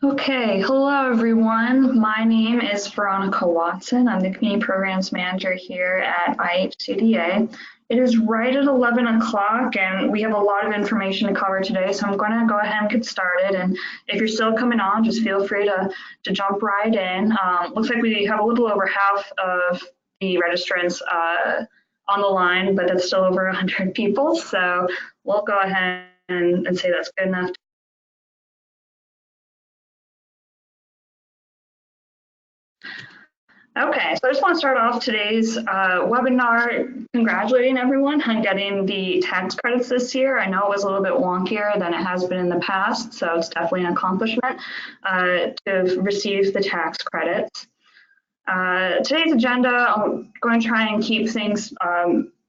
Okay, hello everyone. My name is Veronica Watson. I'm the Community Programs Manager here at IHCDA. It is right at 11 o'clock and we have a lot of information to cover today, so I'm going to go ahead and get started. And if you're still coming on, just feel free to jump right in. Looks like we have a little over half of the registrants on the line, but that's still over 100 people, so we'll go ahead and say that's good enough. Okay, so I just want to start off today's webinar congratulating everyone on getting the tax credits this year. I know it was a little bit wonkier than it has been in the past, so it's definitely an accomplishment to receive the tax credits. Today's agenda, I'm going to try and keep things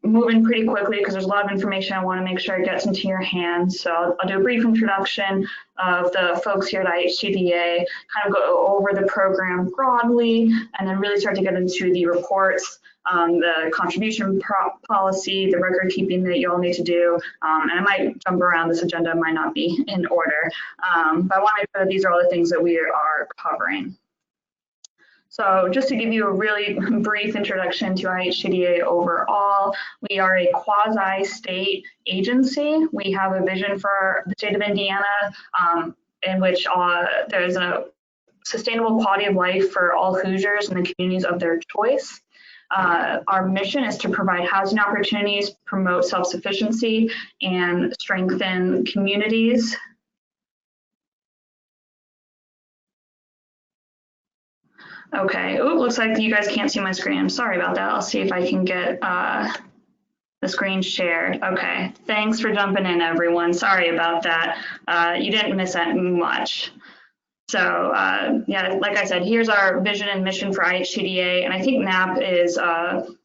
moving pretty quickly because there's a lot of information I want to make sure it gets into your hands. So I'll do a brief introduction of the folks here at IHCDA, kind of go over the program broadly, and then really start to get into the reports, the contribution policy, the record keeping that you all need to do, and I might jump around. This agenda might not be in order, but I want to make sure that these are all the things that we are covering. So just to give you a really brief introduction to IHCDA overall, we are a quasi-state agency. We have a vision for the state of Indiana in which there's a sustainable quality of life for all Hoosiers and the communities of their choice. Our mission is to provide housing opportunities, promote self-sufficiency, and strengthen communities. Okay, oh, looks like you guys can't see my screen. I'm sorry about that. I'll see if I can get the screen shared. Okay, thanks for jumping in, everyone. Sorry about that. You didn't miss that much. So yeah, like I said, here's our vision and mission for IHCDA, and I think NAP is kind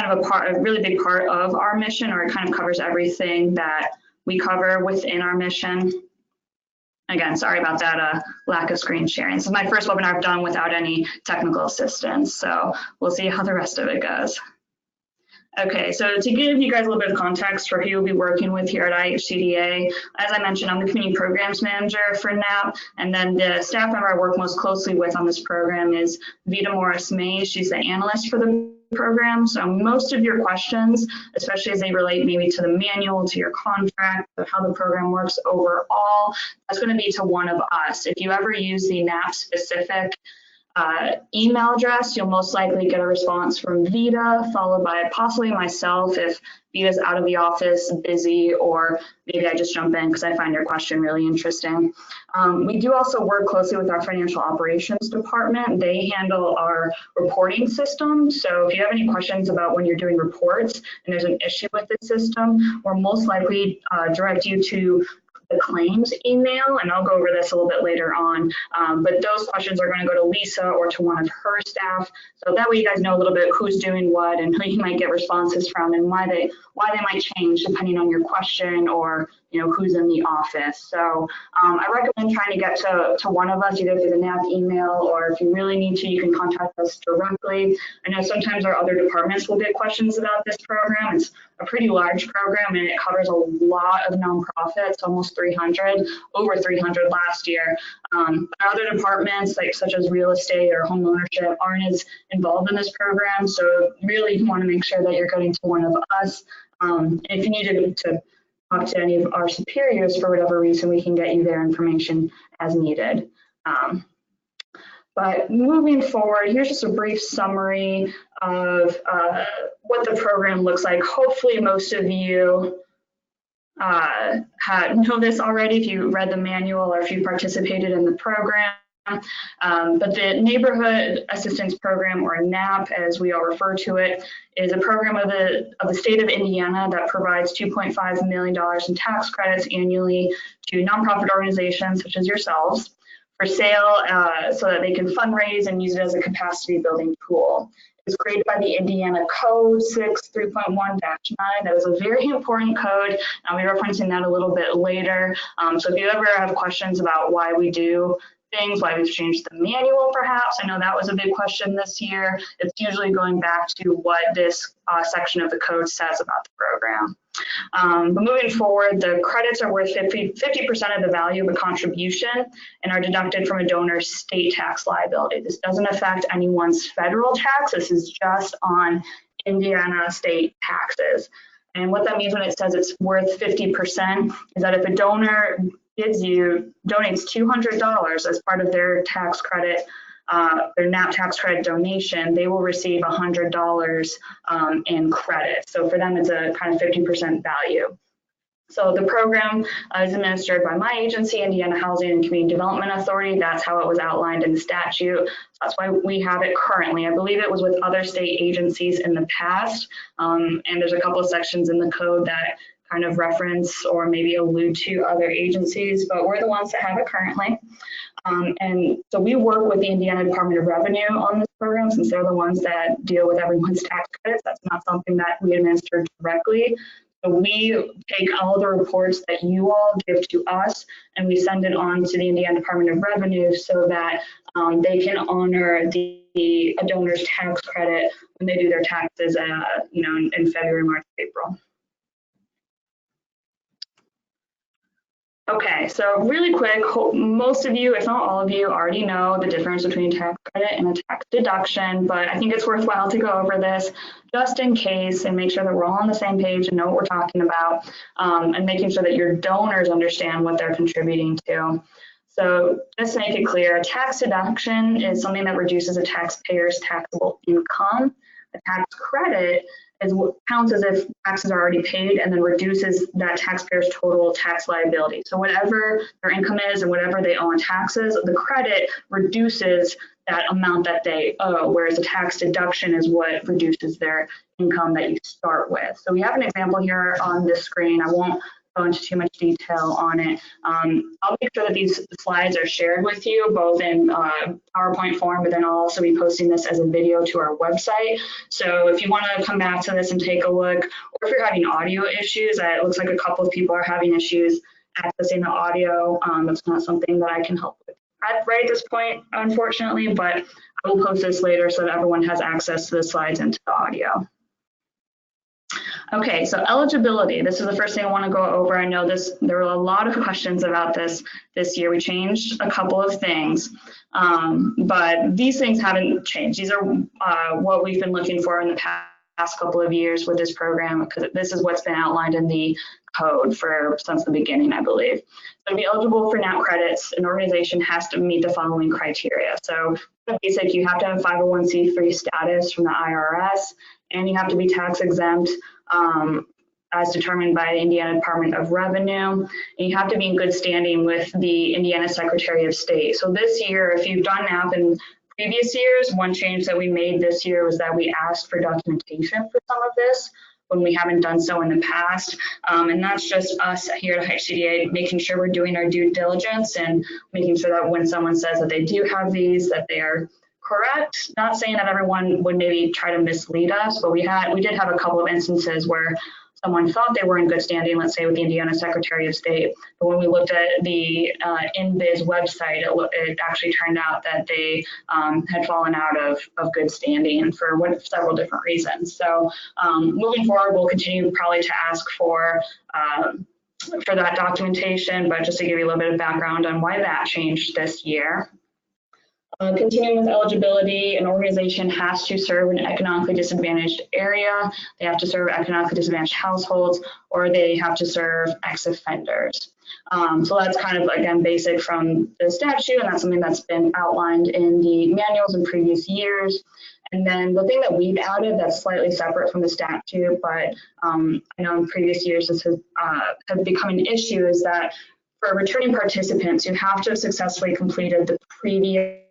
of a really big part of our mission, or it kind of covers everything that we cover within our mission. Again, sorry about that lack of screen sharing. This is my first webinar I've done without any technical assistance, so we'll see how the rest of it goes. Okay, so to give you guys a little bit of context for who you'll be working with here at IHCDA, as I mentioned, I'm the Community Programs Manager for NAP, and then the staff member I work most closely with on this program is Vita Morris-Mays. She's the analyst for the program, so most of your questions, especially as they relate maybe to the manual, to your contract, to how the program works overall, that's going to be to one of us. If you ever use the NAP specific email address, you'll most likely get a response from Vita, followed by possibly myself if Vita's out of the office, busy, or maybe I just jump in because I find your question really interesting. We do also work closely with our financial operations department. They handle our reporting system. So if you have any questions about when you're doing reports and there's an issue with the system, we'll most likely direct you to the claims email, and I'll go over this a little bit later on, but those questions are going to go to Lisa or to one of her staff, so that way you guys know a little bit who's doing what and who you might get responses from and why they might change depending on your question or who's in the office. So I recommend trying to get to one of us either through the NAP email, or if you really need to, you can contact us directly. I know sometimes our other departments will get questions about this program. It's a pretty large program and it covers a lot of nonprofits, almost 300, over 300 last year. Our other departments, such as real estate or home ownership, aren't as involved in this program, so really you want to make sure that you're going to one of us. If you need to talk to any of our superiors for whatever reason, we can get you their information as needed. But moving forward, here's just a brief summary of what the program looks like. Hopefully most of you know this already if you read the manual or if you participated in the program. But the Neighborhood Assistance Program, or NAP as we all refer to it, is a program of the state of Indiana that provides $2.5 million in tax credits annually to nonprofit organizations such as yourselves for sale so that they can fundraise and use it as a capacity building tool. It was created by the Indiana Code 6.3.1-9. That was a very important code. I'll be referencing that a little bit later. So if you ever have questions about why we do things, why we've changed the manual perhaps, I know that was a big question this year. It's usually going back to what this section of the code says about the program. But moving forward, the credits are worth 50% of the value of a contribution and are deducted from a donor's state tax liability. This doesn't affect anyone's federal tax. This is just on Indiana state taxes. And what that means when it says it's worth 50% is that if a donor donates $200 as part of their tax credit, their NAP tax credit donation, they will receive $100 in credit. So for them, it's a kind of 50% value. So the program is administered by my agency, Indiana Housing and Community Development Authority. That's how it was outlined in the statute. So that's why we have it currently. I believe it was with other state agencies in the past. And there's a couple of sections in the code that kind of reference or maybe allude to other agencies, but we're the ones that have it currently. And so we work with the Indiana Department of Revenue on this program since they're the ones that deal with everyone's tax credits. That's not something that we administer directly. So we take all the reports that you all give to us and we send it on to the Indiana Department of Revenue so that they can honor a donor's tax credit when they do their taxes, in February, March, April. Okay, so really quick, most of you, if not all of you, already know the difference between a tax credit and a tax deduction, but I think it's worthwhile to go over this just in case and make sure that we're all on the same page and know what we're talking about, and making sure that your donors understand what they're contributing to. So just to make it clear, a tax deduction is something that reduces a taxpayer's taxable income. A tax credit is what counts as if taxes are already paid and then reduces that taxpayer's total tax liability. So whatever their income is and whatever they owe in taxes, the credit reduces that amount that they owe, whereas a tax deduction is what reduces their income that you start with. So we have an example here on this screen. I won't go into too much detail on it. I'll make sure that these slides are shared with you both in PowerPoint form, but then I'll also be posting this as a video to our website. So if you want to come back to this and take a look, or if you're having audio issues, it looks like a couple of people are having issues accessing the audio. That's not something that I can help with right at this point, unfortunately, but I will post this later so that everyone has access to the slides and to the audio. Okay, so eligibility. This is the first thing I want to go over. I know there were a lot of questions about this year. We changed a couple of things, but these things haven't changed. These are what we've been looking for in the past couple of years with this program, because this is what's been outlined in the code since the beginning, I believe. So to be eligible for NAP credits, an organization has to meet the following criteria. So basic, you have to have 501c3 status from the IRS, and you have to be tax exempt as determined by the Indiana Department of Revenue. And you have to be in good standing with the Indiana Secretary of State. So this year, if you've done NAP in previous years, one change that we made this year was that we asked for documentation for some of this when we haven't done so in the past. And that's just us here at IHCDA making sure we're doing our due diligence and making sure that when someone says that they do have these, that they are correct. Not saying that everyone would maybe try to mislead us, but we did have a couple of instances where someone thought they were in good standing, let's say with the Indiana Secretary of State, but when we looked at the InBiz website, it actually turned out that they had fallen out of good standing for several different reasons. So moving forward, we'll continue probably to ask for that documentation, but just to give you a little bit of background on why that changed this year. Continuing with eligibility, an organization has to serve an economically disadvantaged area, they have to serve economically disadvantaged households, or they have to serve ex-offenders. So that's kind of, again, basic from the statute, and that's something that's been outlined in the manuals in previous years. And then the thing that we've added that's slightly separate from the statute, but I know in previous years this has become an issue, is that for returning participants, you have to have successfully completed the previous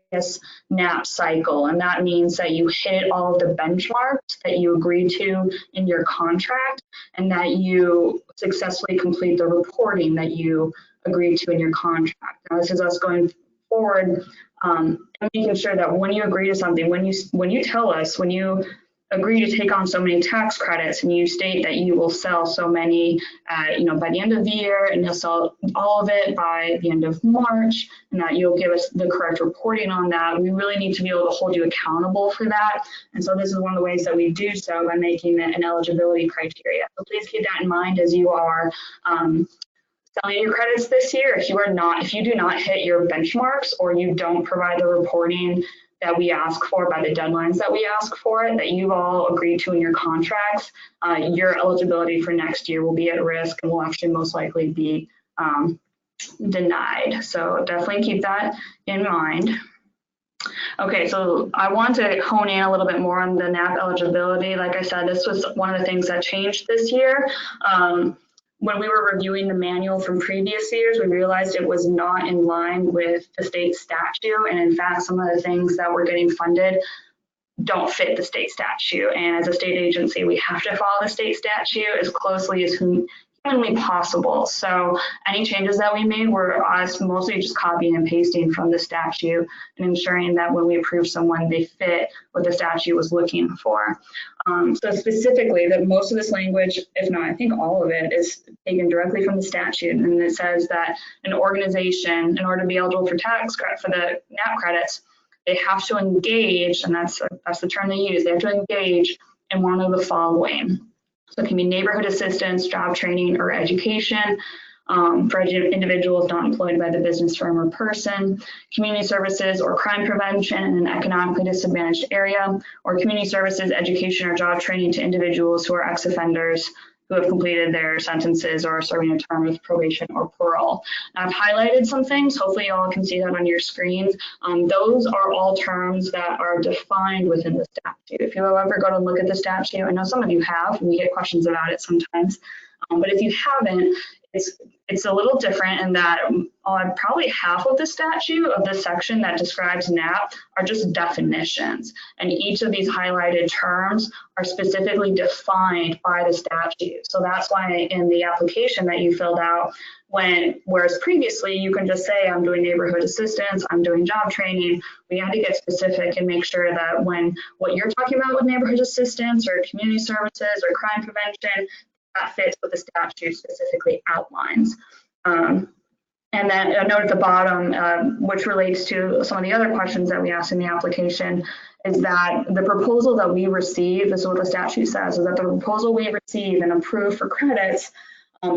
NAP cycle, and that means that you hit all of the benchmarks that you agreed to in your contract, and that you successfully complete the reporting that you agreed to in your contract. Now, this is us going forward and making sure that when you agree to something, when you tell us, when you agree to take on so many tax credits and you state that you will sell so many, by the end of the year, and you'll sell all of it by the end of March, and that you'll give us the correct reporting on that, we really need to be able to hold you accountable for that. And so this is one of the ways that we do so, by making it an eligibility criteria. So please keep that in mind as you are selling your credits this year. If you do not hit your benchmarks, or you don't provide the reporting that we ask for by the deadlines that we ask for it, that you've all agreed to in your contracts, your eligibility for next year will be at risk and will actually most likely be denied. So definitely keep that in mind. Okay, so I want to hone in a little bit more on the NAP eligibility. Like I said, this was one of the things that changed this year. When we were reviewing the manual from previous years, we realized it was not in line with the state statute. And in fact, some of the things that were getting funded don't fit the state statute. And as a state agency, we have to follow the state statute as closely as humanly possible. So any changes that we made were us mostly just copying and pasting from the statute and ensuring that when we approve someone, they fit what the statute was looking for. So specifically, that most of this language, if not, I think all of it, is taken directly from the statute, and it says that an organization, in order to be eligible for tax credit for the NAP credits, they have to engage, and that's the term they use. They have to engage in one of the following. So it can be neighborhood assistance, job training, or education for individuals not employed by the business firm or person, community services or crime prevention in an economically disadvantaged area, or community services, education, or job training to individuals who are ex-offenders who have completed their sentences or are serving a term of probation or parole. Now, I've highlighted some things. Hopefully you all can see that on your screens. Those are all terms that are defined within the statute. If you ever go to look at the statute, I know some of you have, and we get questions about it sometimes, but if you haven't, it's a little different in that probably half of the statute of this section that describes NAP are just definitions. And each of these highlighted terms are specifically defined by the statute. So that's why in the application that you filled out, whereas previously you can just say, I'm doing neighborhood assistance, I'm doing job training, we had to get specific and make sure that when what you're talking about with neighborhood assistance or community services or crime prevention, that fits what the statute specifically outlines. And then a note at the bottom, which relates to some of the other questions that we asked in the application, is that the proposal that we receive, this is what the statute says, is that the proposal we receive and approve for credits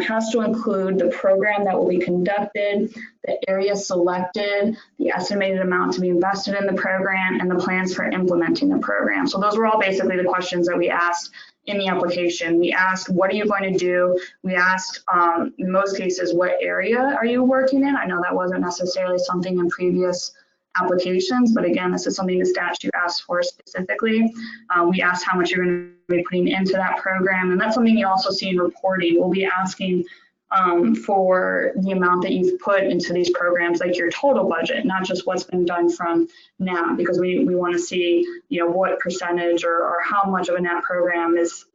has to include the program that will be conducted, the area selected, the estimated amount to be invested in the program, and the plans for implementing the program. So those were all basically the questions that we asked in the application. We asked, what are you going to do? We asked, in most cases, what area are you working in? I know that wasn't necessarily something in previous applications, but again, this is something the statute asks for specifically. We asked how much you're going to be putting into that program, and that's something you also see in reporting. We'll be asking for the amount that you've put into these programs, like your total budget, not just what's been done from NAP, because we want to see, what percentage or how much of a NAP program is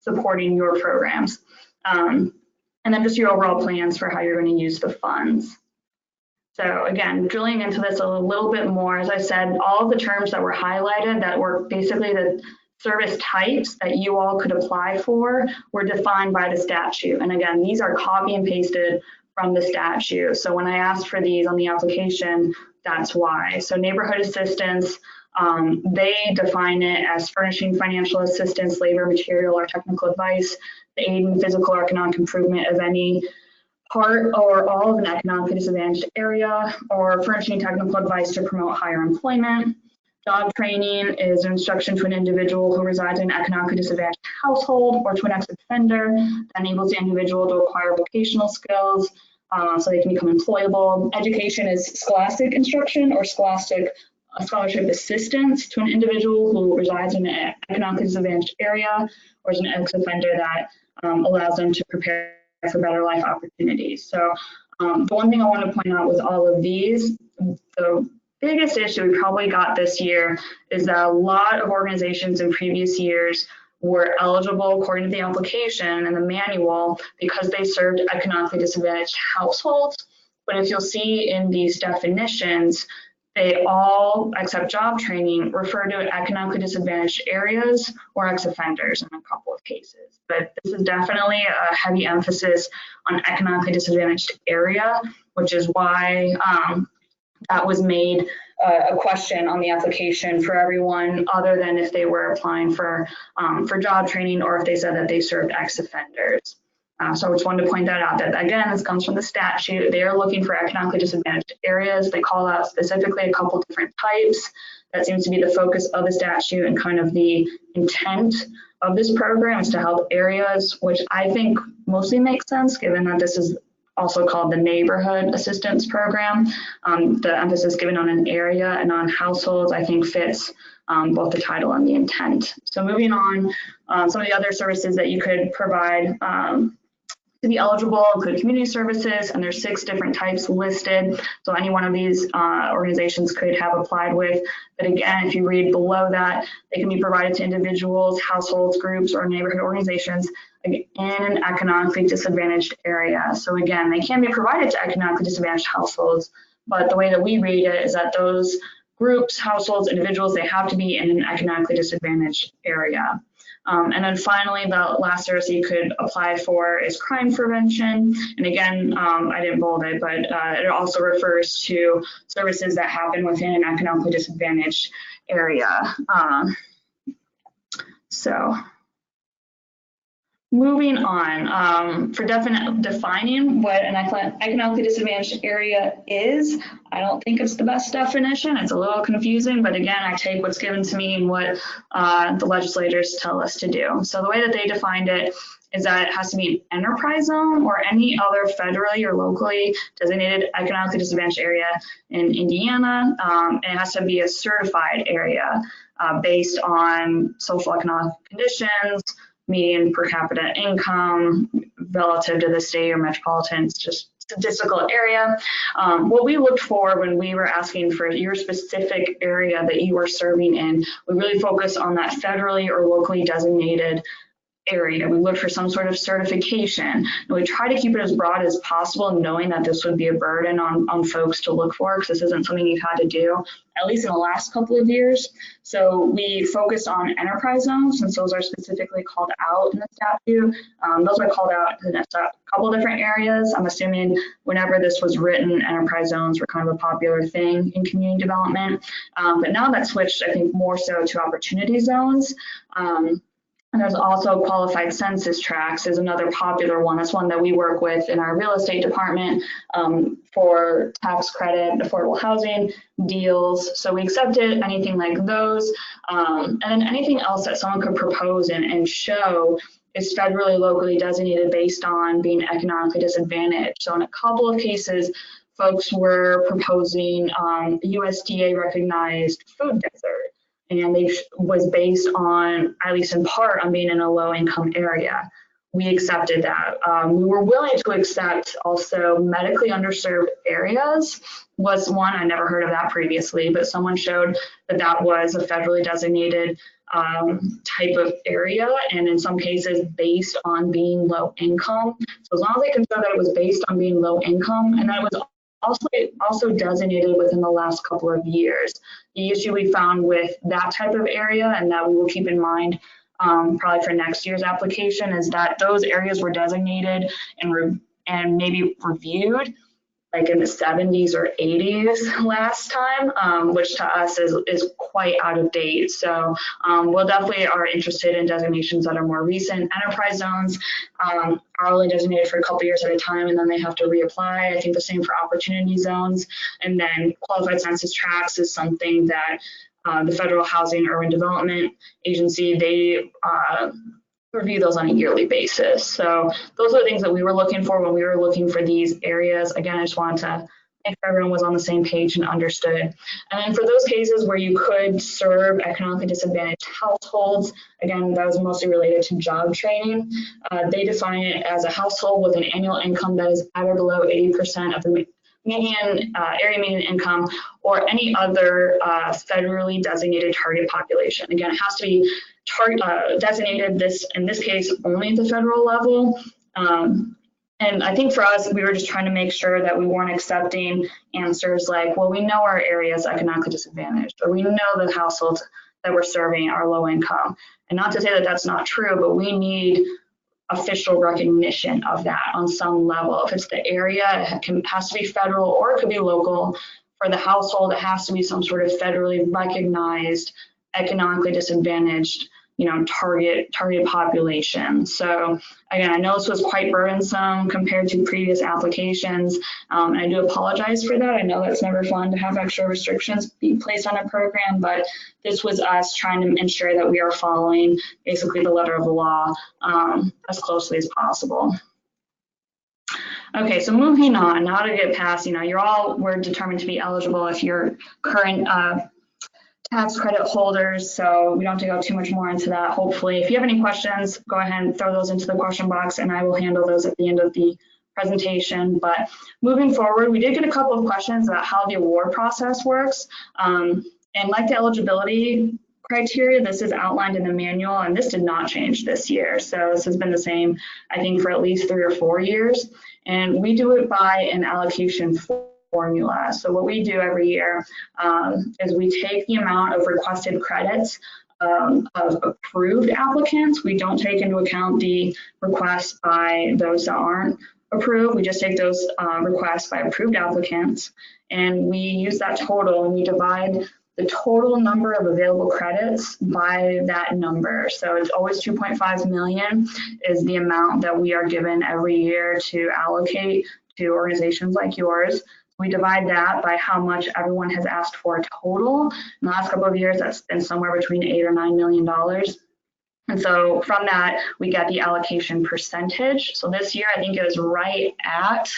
supporting your programs. And then just your overall plans for how you're going to use the funds. So again, drilling into this a little bit more, as I said, all of the terms that were highlighted that were basically the service types that you all could apply for were defined by the statute. And again, these are copy and pasted from the statute. So when I asked for these on the application, that's why. So neighborhood assistance, they define it as furnishing financial assistance, labor, material, or technical advice, the aid in physical or economic improvement of any part or all of an economically disadvantaged area, or furnishing technical advice to promote higher employment. Job training is instruction to an individual who resides in an economically disadvantaged household or to an ex-offender that enables the individual to acquire vocational skills so they can become employable. Education is scholastic instruction or scholarship assistance to an individual who resides in an economically disadvantaged area or is an ex-offender that allows them to prepare for better life opportunities. So the one thing I want to point out with all of these, the biggest issue we probably got this year is that a lot of organizations in previous years were eligible according to the application and the manual because they served economically disadvantaged households. But if you'll see in these definitions, they all, except job training, refer to economically disadvantaged areas or ex-offenders in a couple of cases. But this is definitely a heavy emphasis on economically disadvantaged area, which is why that was made a question on the application for everyone other than if they were applying for job training or if they said that they served ex-offenders. So I just wanted to point that out, that again, this comes from the statute. They are looking for economically disadvantaged areas. They call out specifically a couple different types. That seems to be the focus of the statute and kind of the intent of this program is to help areas, which I think mostly makes sense given that this is also called the Neighborhood Assistance Program. The emphasis given on an area and on households, I think fits both the title and the intent. So moving on, some of the other services that you could provide to be eligible include community services, and there's 6 different types listed. So any one of these organizations could have applied with. But again, if you read below that, they can be provided to individuals, households, groups, or neighborhood organizations in an economically disadvantaged area. So again, they can be provided to economically disadvantaged households, but the way that we read it is that those groups, households, individuals, they have to be in an economically disadvantaged area. And then finally, the last service you could apply for is crime prevention. And again, I didn't bold it, but it also refers to services that happen within an economically disadvantaged area. So moving on, for defining what an economically disadvantaged area is, I don't think it's the best definition. It's a little confusing, but again, I take what's given to me and what the legislators tell us to do. So the way that they defined it is that it has to be an enterprise zone or any other federally or locally designated economically disadvantaged area in Indiana. And it has to be a certified area based on social economic conditions, median per capita income relative to the state or metropolitan, just statistical area. What we looked for when we were asking for your specific area that you were serving in, we really focused on that federally or locally designated area. We looked for some sort of certification, and we try to keep it as broad as possible, knowing that this would be a burden on folks to look for, because this isn't something you've had to do, at least in the last couple of years. So we focused on enterprise zones, since those are specifically called out in the statute. Those are called out in a couple different areas. I'm assuming whenever this was written, enterprise zones were kind of a popular thing in community development. But now that's switched, I think, more so to opportunity zones. And there's also qualified census tracts is another popular one. That's one that we work with in our real estate department for tax credit, affordable housing deals. So we accepted anything like those. And then anything else that someone could propose and show is federally, locally designated based on being economically disadvantaged. So in a couple of cases, folks were proposing USDA recognized food desert. And they was based on, at least in part, on being in a low income area. We accepted that. We were willing to accept also medically underserved areas was one. I never heard of that previously, but someone showed that that was a federally designated type of area, and in some cases based on being low income. So as long as they can show that it was based on being low income, and that it was also designated within the last couple of years. The issue we found with that type of area, and that we will keep in mind probably for next year's application, is that those areas were designated and maybe reviewed like in the 70s or 80s last time, which to us is quite out of date. So we'll definitely are interested in designations that are more recent. Enterprise zones are only designated for a couple years at a time, and then they have to reapply. I think the same for opportunity zones. And then qualified census tracts is something that the Federal Housing and Urban Development Agency, they review those on a yearly basis. So those are the things that we were looking for when we were looking for these areas. Again, I just wanted to make sure everyone was on the same page and understood. And then for those cases where you could serve economically disadvantaged households, again, that was mostly related to job training. They define it as a household with an annual income that is at or below 80% of the median, area median income, or any other federally designated target population. Again, it has to be designated in this case only at the federal level. And I think for us, we were just trying to make sure that we weren't accepting answers like, well, we know our area is economically disadvantaged, or we know the households that we're serving are low income. And not to say that that's not true, but we need official recognition of that on some level. If it's the area, it has to be federal or it could be local. For the household, it has to be some sort of federally recognized, economically disadvantaged, target population. So again, I know this was quite burdensome compared to previous applications, and I do apologize for that. I know that's never fun to have extra restrictions be placed on a program, but this was us trying to ensure that we are following basically the letter of the law as closely as possible. Okay, so moving on, now to get past, we're determined to be eligible if you're current tax credit holders, so we don't have to go too much more into that, hopefully. If you have any questions, go ahead and throw those into the question box and I will handle those at the end of the presentation. But moving forward, we did get a couple of questions about how the award process works. And like the eligibility criteria, this is outlined in the manual, and this did not change this year. So this has been the same, I think, for at least 3 or 4 years. And we do it by an allocation formula. So what we do every year is we take the amount of requested credits of approved applicants. We don't take into account the requests by those that aren't approved. We just take those requests by approved applicants, and we use that total and we divide the total number of available credits by that number. So it's always 2.5 million is the amount that we are given every year to allocate to organizations like yours. We divide that by how much everyone has asked for total. In the last couple of years, that's been somewhere between $8 or $9 million. And so from that, we get the allocation percentage. So this year, I think it was right at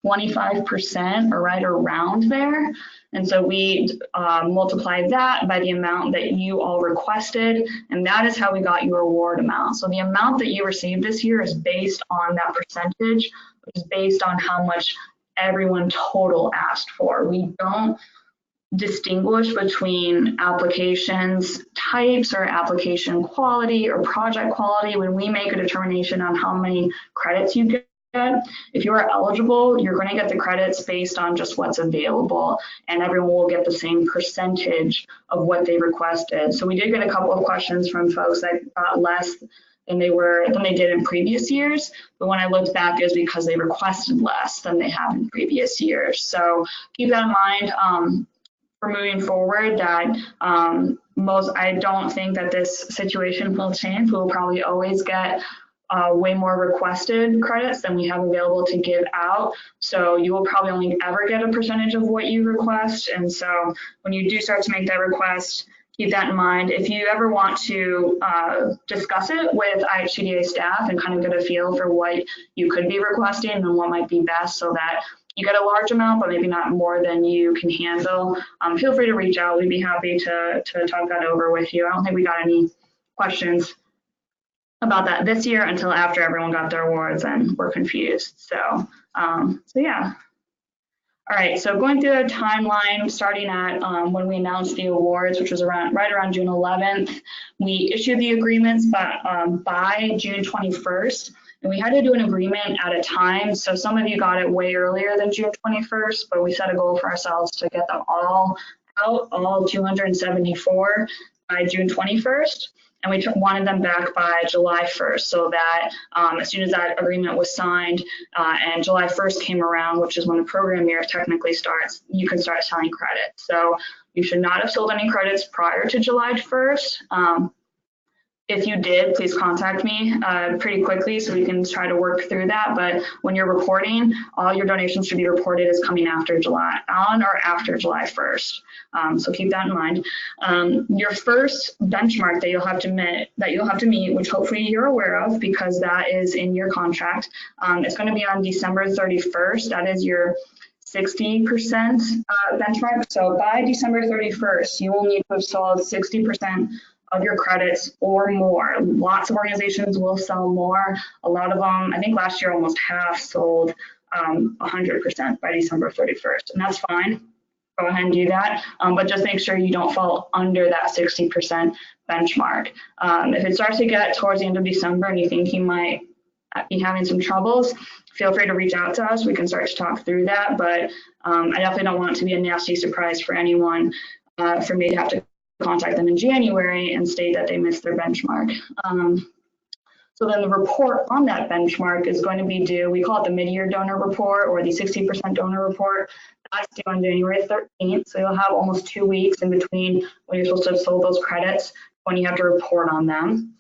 25% or right around there. And so we multiply that by the amount that you all requested, and that is how we got your award amount. So the amount that you received this year is based on that percentage, which is based on how much everyone total asked for. We don't distinguish between applications types or application quality or project quality when we make a determination on how many credits you get. If you are eligible, you're going to get the credits based on just what's available, and everyone will get the same percentage of what they requested. So we did get a couple of questions from folks that got less than they did in previous years, but when I looked back, it was because they requested less than they have in previous years. So keep that in mind for moving forward. That I don't think that this situation will change. We'll probably always get way more requested credits than we have available to give out. So you will probably only ever get a percentage of what you request. And so when you do start to make that request, keep that in mind. If you ever want to discuss it with IHCDA staff and kind of get a feel for what you could be requesting and what might be best so that you get a large amount, but maybe not more than you can handle, feel free to reach out. We'd be happy to talk that over with you. I don't think we got any questions about that this year until after everyone got their awards and were confused. So yeah. All right, so going through a timeline, starting at when we announced the awards, which was right around June 11th, we issued the agreements by June 21st, and we had to do an agreement at a time. So some of you got it way earlier than June 21st, but we set a goal for ourselves to get them all out, all 274 by June 21st. And we wanted them back by July 1st, so that as soon as that agreement was signed and July 1st came around, which is when the program year technically starts, you can start selling credit. So you should not have sold any credits prior to July 1st. If you did, please contact me pretty quickly so we can try to work through that. But when you're reporting, all your donations should be reported as coming after on or after July 1st. So keep that in mind. Your first benchmark that you'll have to meet, which hopefully you're aware of because that is in your contract, it's going to be on December 31st. That is your 60% benchmark. So by December 31st, you will need to have sold 60% of your credits or more. Lots of organizations will sell more. A lot of them, I think last year almost half sold 100% by December 31st, and that's fine. Go ahead and do that, but just make sure you don't fall under that 60% benchmark. If it starts to get towards the end of December and you think you might be having some troubles, feel free to reach out to us. We can start to talk through that, but I definitely don't want it to be a nasty surprise for anyone for me to have to contact them in January and state that they missed their benchmark. So then the report on that benchmark is going to be due, we call it the mid-year donor report or the 60% donor report. That's due on January 13th. So you'll have almost 2 weeks in between when you're supposed to have sold those credits when you have to report on them.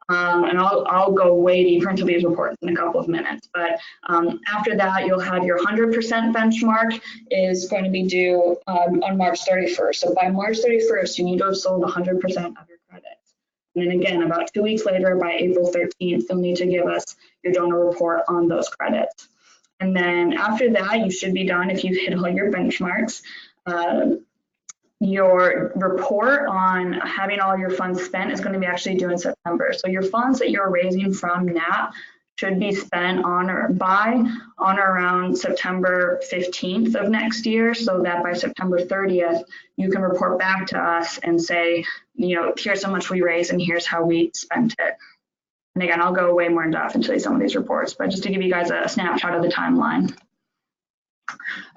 And I'll go way deeper into these reports in a couple of minutes. But after that, you'll have your 100% benchmark is going to be due on March 31st. So by March 31st, you need to have sold 100% of your credits. And then again, about 2 weeks later, by April 13th, you'll need to give us your donor report on those credits. And then after that, you should be done if you've hit all your benchmarks. Your report on having all your funds spent is going to be actually due in September. So your funds that you're raising from NAP should be spent on or around September 15th of next year, so that by September 30th, you can report back to us and say, you know, here's how much we raised and here's how we spent it. And again, I'll go way more in depth into some of these reports, but just to give you guys a snapshot of the timeline.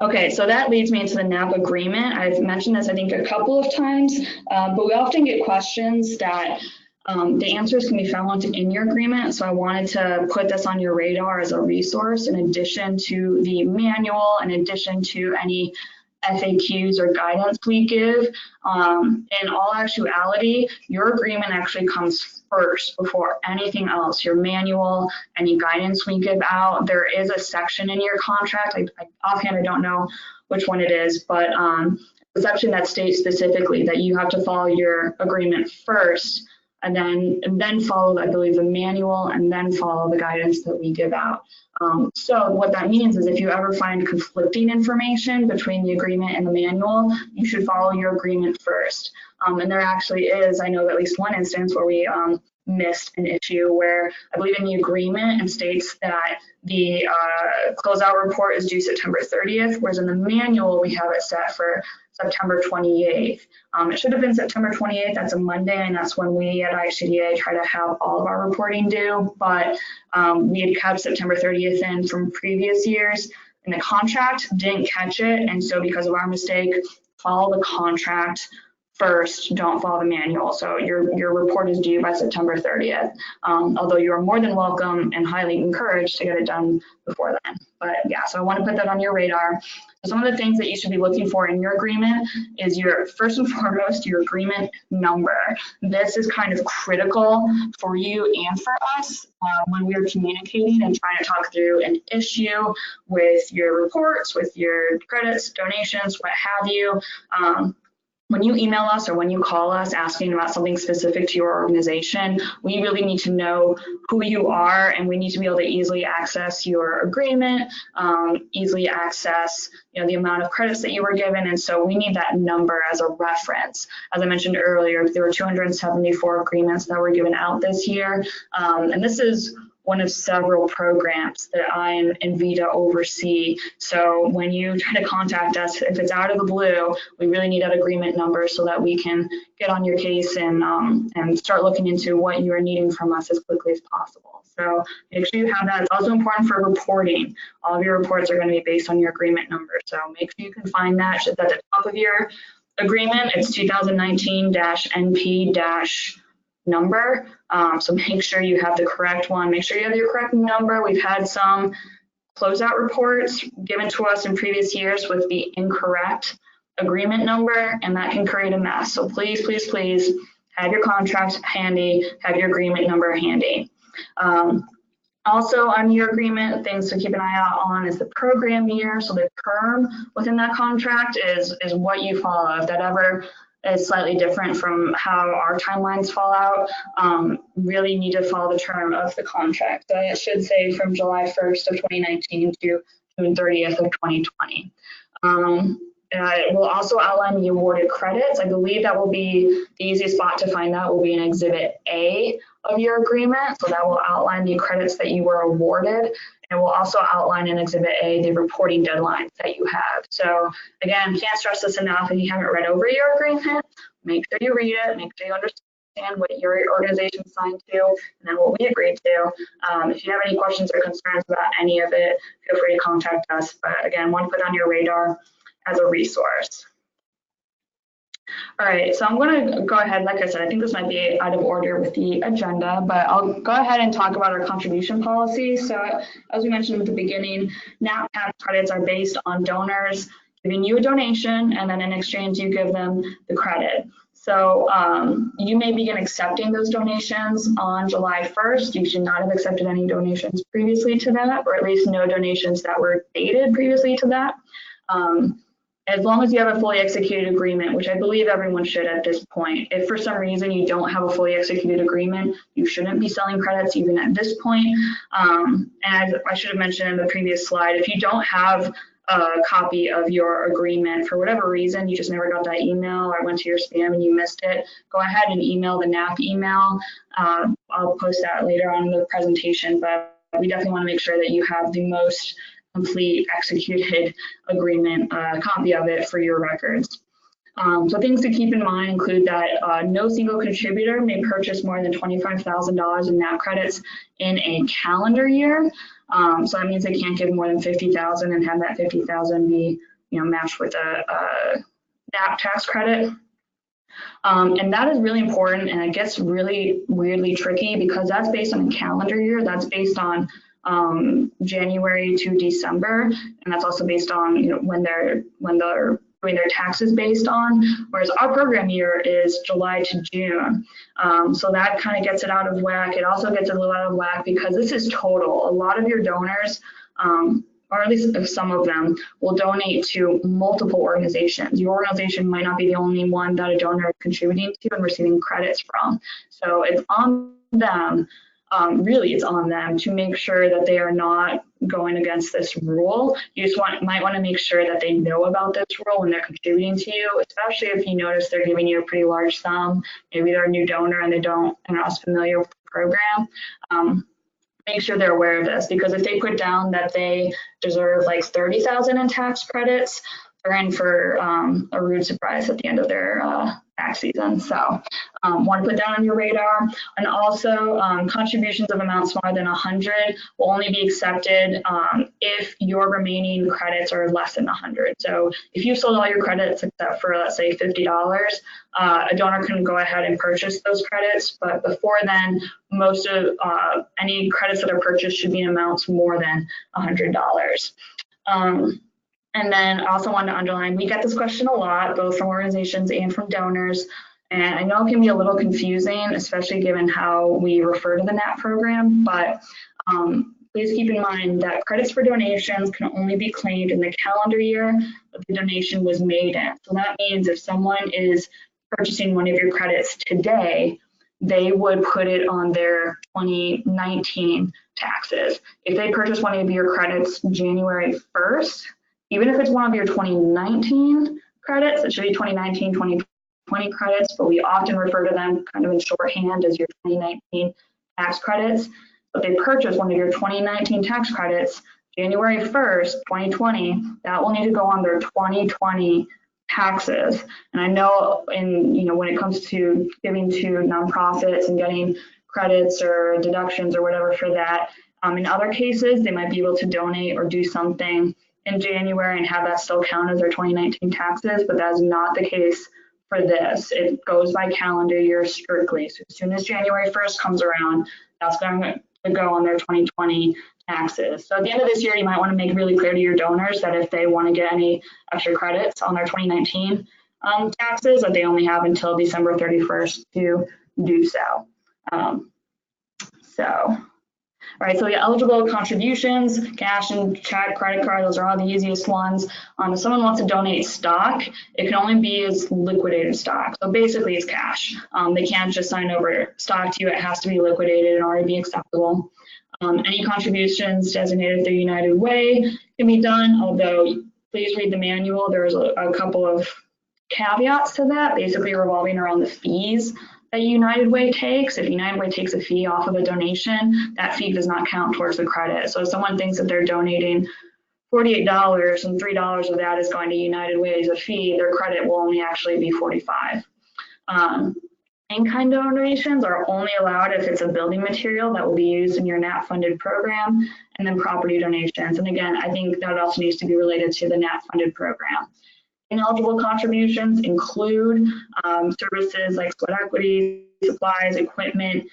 Okay, so that leads me into the NAP agreement. I've mentioned this, I think, a couple of times, but we often get questions that the answers can be found in your agreement. So I wanted to put this on your radar as a resource in addition to the manual, in addition to any FAQs or guidance we give. In all actuality, your agreement actually comes first before anything else. Your manual, any guidance we give out, there is a section in your contract. Offhand, I don't know which one it is, but a section that states specifically that you have to follow your agreement first, and then follow, I believe, the manual, and then follow the guidance that we give out. So what that means is if you ever find conflicting information between the agreement and the manual, you should follow your agreement first. And there actually is, I know of at least one instance where we missed an issue where I believe in the agreement it states that the closeout report is due September 30th, whereas in the manual we have it set for September 28th. It should have been September 28th, that's a Monday, and that's when we at IHCDA try to have all of our reporting due, but we had kept September 30th in from previous years, and the contract didn't catch it, and so because of our mistake, follow the contract first, don't follow the manual. So your report is due by September 30th, although you are more than welcome and highly encouraged to get it done before then. But yeah, so I want to put that on your radar. Some of the things that you should be looking for in your agreement is your, first and foremost, your agreement number. This is kind of critical for you and for us when we are communicating and trying to talk through an issue with your reports, with your credits, donations, what have you. When you email us or when you call us asking about something specific to your organization, we really need to know who you are, and we need to be able to easily access your agreement, easily access, you know, the amount of credits that you were given, and so we need that number as a reference. As I mentioned earlier, there were 274 agreements that were given out this year, and this is one of several programs that I and VITA oversee. So when you try to contact us, if it's out of the blue, we really need that agreement number so that we can get on your case and start looking into what you are needing from us as quickly as possible. So make sure you have that. It's also important for reporting. All of your reports are going to be based on your agreement number. So make sure you can find that. It's at the top of your agreement. It's 2019-NP- number. So make sure you have the correct one. Make sure you have your correct number. We've had some closeout reports given to us in previous years with the incorrect agreement number, and that can create a mess. So please, please, please have your contract handy, have your agreement number handy. Also on your agreement, things to keep an eye out on is the program year. So the term within that contract is what you follow. If that ever is slightly different from how our timelines fall out, really need to follow the term of the contract. So it should say from July 1st of 2019 to June 30th of 2020. It will also outline the awarded credits. I believe that will be the easiest spot to find that will be in Exhibit A of your agreement. So that will outline the credits that you were awarded. And we'll also outline in Exhibit A the reporting deadlines that you have. So again, can't stress this enough. If you haven't read over your agreement, make sure you read it, make sure you understand understand what your organization signed to and then what we agreed to. If you have any questions or concerns about any of it, feel free to contact us. But again, want to put on your radar as a resource. All right, so I'm going to go ahead, like I said, I think this might be out of order with the agenda, but I'll go ahead and talk about our contribution policy. So as we mentioned at the beginning, NAP tax credits are based on donors giving you a donation, and then in exchange you give them the credit. So you may begin accepting those donations on July 1st. You should not have accepted any donations previously to that, or at least no donations that were dated previously to that. As long as you have a fully executed agreement, which I believe everyone should at this point. If for some reason you don't have a fully executed agreement, you shouldn't be selling credits even at this point. And I should have mentioned in the previous slide, if you don't have a copy of your agreement for whatever reason, you just never got that email or went to your spam and you missed it, go ahead and email the NAP email. I'll post that later on in the presentation, but we definitely want to make sure that you have the most complete executed agreement, copy of it for your records. So things to keep in mind include that no single contributor may purchase more than $25,000 in NAP credits in a calendar year. So that means they can't give more than $50,000 and have that $50,000 be, matched with a NAP tax credit. And that is really important, and it gets really weirdly tricky because that's based on a calendar year. That's based on January to December, and that's also based on when they're doing their taxes based on, whereas our program year is July to June. So that kind of gets it out of whack. It also gets a little out of whack because this is total. A lot of your donors, or at least some of them, will donate to multiple organizations. Your organization might not be the only one that a donor is contributing to and receiving credits from. So it's on them. Really, it's on them to make sure that they are not going against this rule. You just might want to make sure that they know about this rule when they're contributing to you, especially if you notice they're giving you a pretty large sum. Maybe they're a new donor and they're not as familiar with the program. Make sure they're aware of this, because if they put down that they deserve like 30,000 in tax credits, they're in for a rude surprise at the end of their tax season. So want to put that on your radar. And also contributions of amounts smaller than 100 will only be accepted if your remaining credits are less than 100. So if you sold all your credits except for, let's say, $50, a donor can go ahead and purchase those credits. But before then, most of any credits that are purchased should be in amounts more than $100. And then I also wanted to underline, we get this question a lot, both from organizations and from donors. And I know it can be a little confusing, especially given how we refer to the NAP program, but please keep in mind that credits for donations can only be claimed in the calendar year that the donation was made in. So that means if someone is purchasing one of your credits today, they would put it on their 2019 taxes. If they purchase one of your credits January 1st, even if it's one of your 2019 credits, it should be 2019, 2020 credits, but we often refer to them kind of in shorthand as your 2019 tax credits. But they purchase one of your 2019 tax credits January 1st, 2020, that will need to go on their 2020 taxes. And I know when it comes to giving to nonprofits and getting credits or deductions or whatever for that, in other cases, they might be able to donate or do something in January and have that still count as their 2019 taxes, but that is not the case for this. It goes by calendar year strictly. So as soon as January 1st comes around, that's going to go on their 2020 taxes. So at the end of this year, you might want to make really clear to your donors that if they want to get any extra credits on their 2019 taxes, that they only have until December 31st to do so. All right, so the eligible contributions, cash and check, credit card, those are all the easiest ones. If someone wants to donate stock, it can only be as liquidated stock. So basically it's cash. They can't just sign over stock to you. It has to be liquidated in order to be acceptable. Any contributions designated through United Way can be done, although please read the manual. There's a couple of caveats to that, basically revolving around the fees that United Way takes. If United Way takes a fee off of a donation, that fee does not count towards the credit. So if someone thinks that they're donating $48 and $3 of that is going to United Way as a fee, their credit will only actually be $45. In-kind donations are only allowed if it's a building material that will be used in your NAP-funded program, and then property donations. And again, I think that also needs to be related to the NAP-funded program. Ineligible contributions include services like sweat equity, supplies, equipment,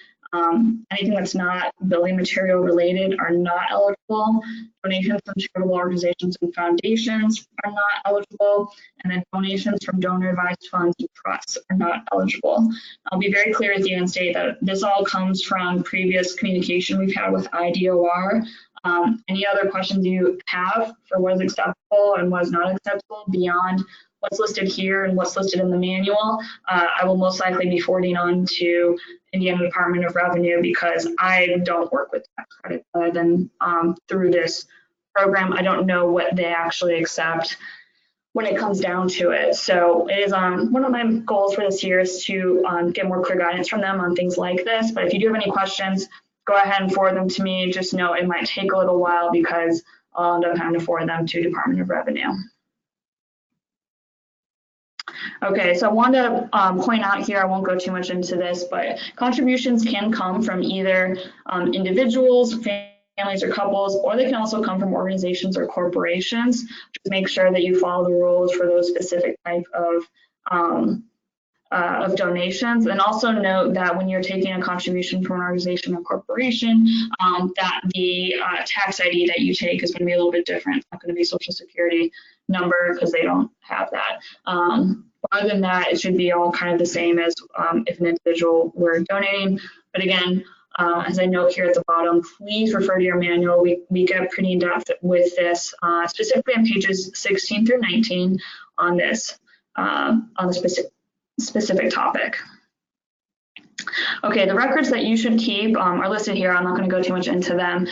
anything that's not building material related are not eligible. Donations from charitable organizations and foundations are not eligible. And then donations from donor advised funds and trusts are not eligible. I'll be very clear with you and state that this all comes from previous communication we've had with IDOR. Any other questions you have for what is acceptable and what is not acceptable beyond what's listed here and what's listed in the manual, I will most likely be forwarding on to Indiana Department of Revenue, because I don't work with tax credit other than through this program. I don't know what they actually accept when it comes down to it. So it is one of my goals for this year is to get more clear guidance from them on things like this. But if you do have any questions, go ahead and forward them to me. Just know it might take a little while because I'll end up having to forward them to Department of Revenue. Okay, so I wanted to point out here, I won't go too much into this, but contributions can come from either individuals, families, or couples, or they can also come from organizations or corporations. Just make sure that you follow the rules for those specific type of donations. And also note that when you're taking a contribution from an organization or corporation, that the tax ID that you take is going to be a little bit different. It's not going to be Social Security number because they don't have that. Other than that, it should be all kind of the same as if an individual were donating. But again, as I note here at the bottom, please refer to your manual. We get pretty in depth with this, specifically on pages 16 through 19 on this, on the specific topic. Okay, the records that you should keep are listed here. I'm not going to go too much into them.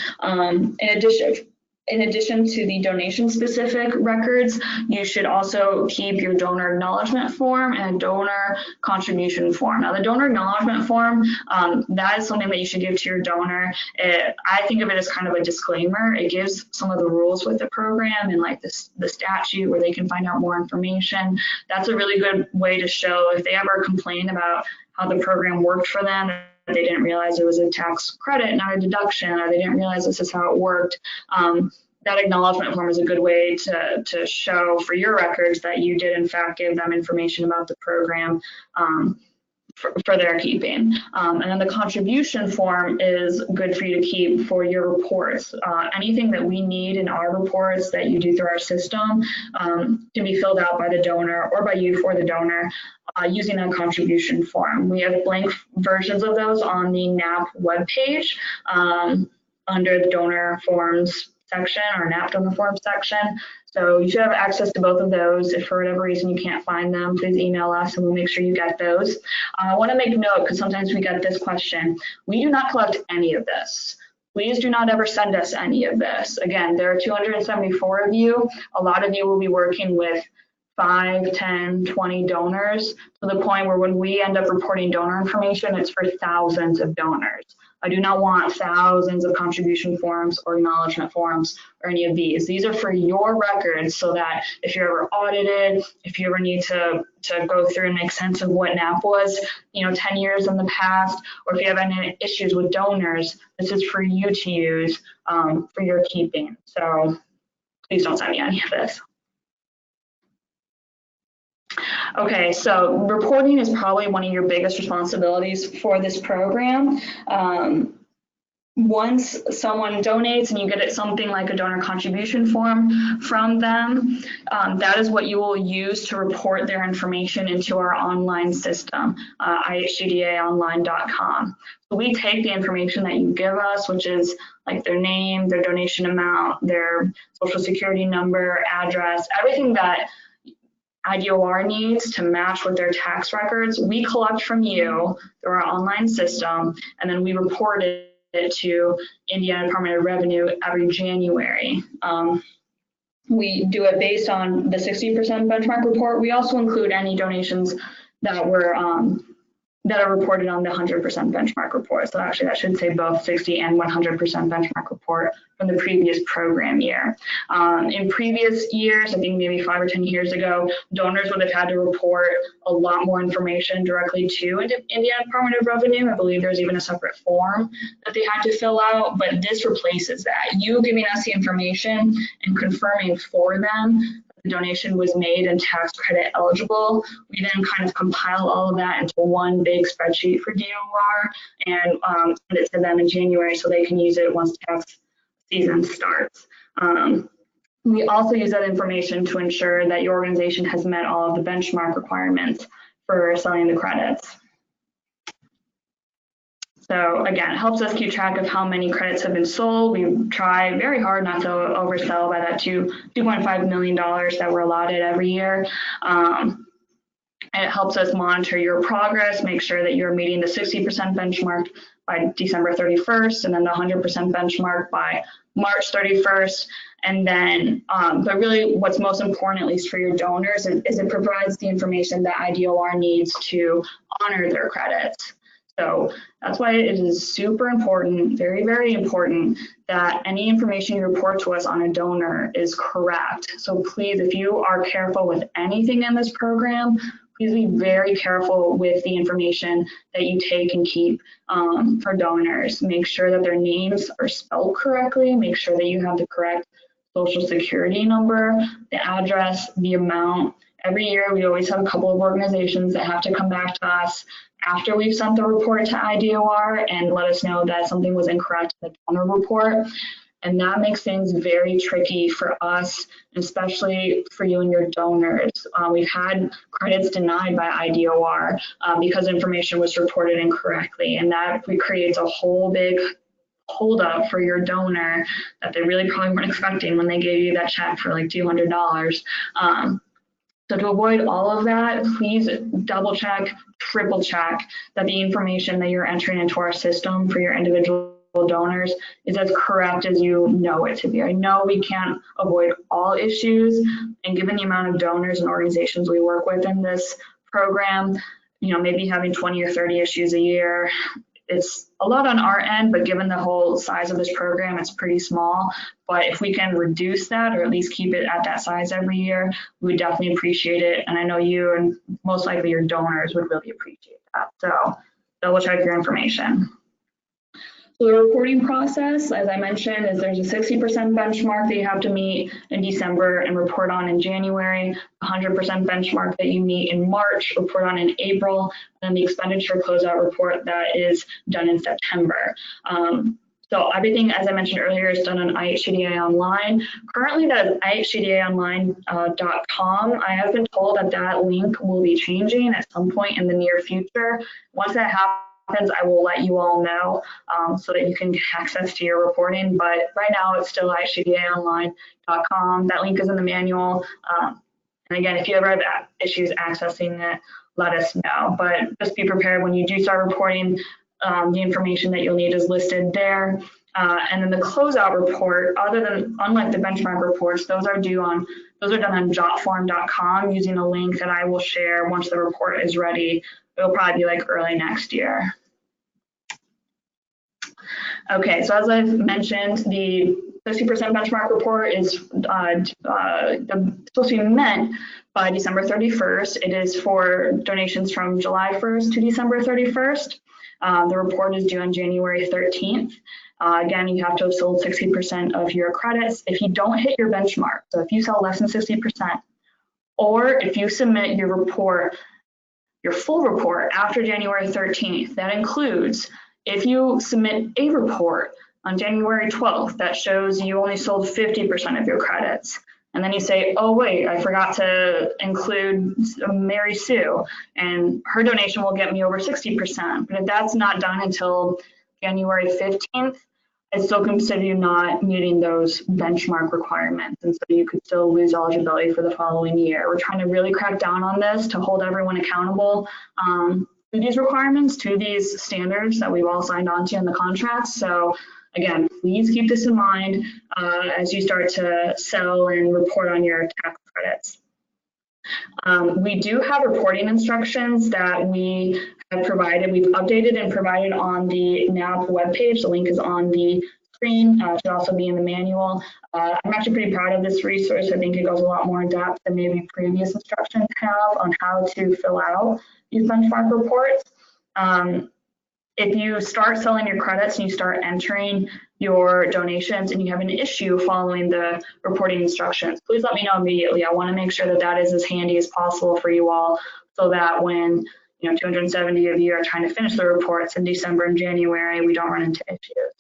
In addition to the donation-specific records, you should also keep your donor acknowledgement form and a donor contribution form. Now, the donor acknowledgement form, that is something that you should give to your donor. I think of it as kind of a disclaimer. It gives some of the rules with the program and like the statute where they can find out more information. That's a really good way to show if they ever complain about how the program worked for them, they didn't realize it was a tax credit, not a deduction, or they didn't realize this is how it worked. That acknowledgement form is a good way to show for your records that you did in fact give them information about the program for their keeping. And then the contribution form is good for you to keep for your reports. Anything that we need in our reports that you do through our system can be filled out by the donor or by you for the donor using a contribution form. We have blank versions of those on the NAP webpage under the donor forms section or NAP donor forms section. So you should have access to both of those. If for whatever reason you can't find them, please email us and we'll make sure you get those. I want to make note because sometimes we get this question. We do not collect any of this. Please do not ever send us any of this. Again, there are 274 of you. A lot of you will be working with 5, 10, 20 donors to the point where when we end up reporting donor information, it's for thousands of donors. I do not want thousands of contribution forms or acknowledgement forms or any of these. These are for your records so that if you're ever audited, if you ever need to go through and make sense of what NAP was, 10 years in the past, or if you have any issues with donors, this is for you to use for your keeping. So please don't send me any of this. Okay, so reporting is probably one of your biggest responsibilities for this program. Once someone donates and you get something like a donor contribution form from them, that is what you will use to report their information into our online system, IHCDAonline.com. So we take the information that you give us, which is like their name, their donation amount, their social security number, address, everything that IDOR needs to match with their tax records, we collect from you through our online system, and then we report it to Indiana Department of Revenue every January. We do it based on the 60% benchmark report. We also include any donations that were that are reported on the 100% benchmark report. So actually that should say both 60 and 100% benchmark report from the previous program year. In previous years, I think maybe 5 or 10 years ago, donors would have had to report a lot more information directly to Indiana Department of Revenue. I believe there's even a separate form that they had to fill out, but this replaces that. You giving us the information and confirming for them the donation was made and tax credit eligible. We then kind of compile all of that into one big spreadsheet for DOR and send it to them in January so they can use it once tax season starts. We also use that information to ensure that your organization has met all of the benchmark requirements for selling the credits. So again, it helps us keep track of how many credits have been sold. We try very hard not to oversell by that $2.5 million that we're allotted every year. It helps us monitor your progress, make sure that you're meeting the 60% benchmark by December 31st, and then the 100% benchmark by March 31st. And then, but really what's most important, at least for your donors, is it provides the information that IDOR needs to honor their credits. So that's why it is super important, very, very important, that any information you report to us on a donor is correct. So please, if you are careful with anything in this program, please be very careful with the information that you take and keep for donors. Make sure that their names are spelled correctly. Make sure that you have the correct social security number, the address, the amount. Every year, we always have a couple of organizations that have to come back to us after we've sent the report to IDOR and let us know that something was incorrect in the donor report. And that makes things very tricky for us, especially for you and your donors. We've had credits denied by IDOR because information was reported incorrectly, and that creates a whole big holdup for your donor that they really probably weren't expecting when they gave you that check for like $200. So to avoid all of that, please double check, triple check that the information that you're entering into our system for your individual donors is as correct as you know it to be. I know we can't avoid all issues, and given the amount of donors and organizations we work with in this program, you know, maybe having 20 or 30 issues a year, it's a lot on our end, but given the whole size of this program, it's pretty small. But if we can reduce that or at least keep it at that size every year, we would definitely appreciate it. And I know you and most likely your donors would really appreciate that. So double check your information. So the reporting process, as I mentioned, is there's a 60% benchmark that you have to meet in December and report on in January, 100% benchmark that you meet in March, report on in April, and then the expenditure closeout report that is done in September. So everything, as I mentioned earlier, is done on IHCDA Online. Currently, that is IHCDAonline.com. I have been told that that link will be changing at some point in the near future. Once that happens, I will let you all know so that you can get access to your reporting. But right now, it's still IHCDAonline.com. That link is in the manual. And again, if you ever have issues accessing it, let us know. But just be prepared when you do start reporting. The information that you'll need is listed there. And then the closeout report, unlike the benchmark reports, those are done on jotform.com using a link that I will share once the report is ready. It'll probably be like early next year. Okay, so as I've mentioned, the 60% benchmark report is supposed to be met by December 31st. It is for donations from July 1st to December 31st. The report is due on January 13th. Again, you have to have sold 60% of your credits. If you don't hit your benchmark, so if you sell less than 60%, or if you submit your report, your full report after January 13th, that includes if you submit a report on January 12th that shows you only sold 50% of your credits, and then you say, oh wait, I forgot to include Mary Sue, and her donation will get me over 60%. But if that's not done until January 15th, I still consider you not meeting those benchmark requirements, and so you could still lose eligibility for the following year. We're trying to really crack down on this to hold everyone accountable to these requirements, to these standards that we've all signed on to in the contracts. So again, please keep this in mind as you start to sell and report on your tax credits. We do have reporting instructions that we provided, we've updated and provided on the NAP webpage. The link is on the screen. It should also be in the manual. I'm actually pretty proud of this resource. I think it goes a lot more in depth than maybe previous instructions have on how to fill out these benchmark reports. If you start selling your credits and you start entering your donations and you have an issue following the reporting instructions, please let me know immediately. I want to make sure that that is as handy as possible for you all, so that when 270 of you are trying to finish the reports in December and January, we don't run into issues.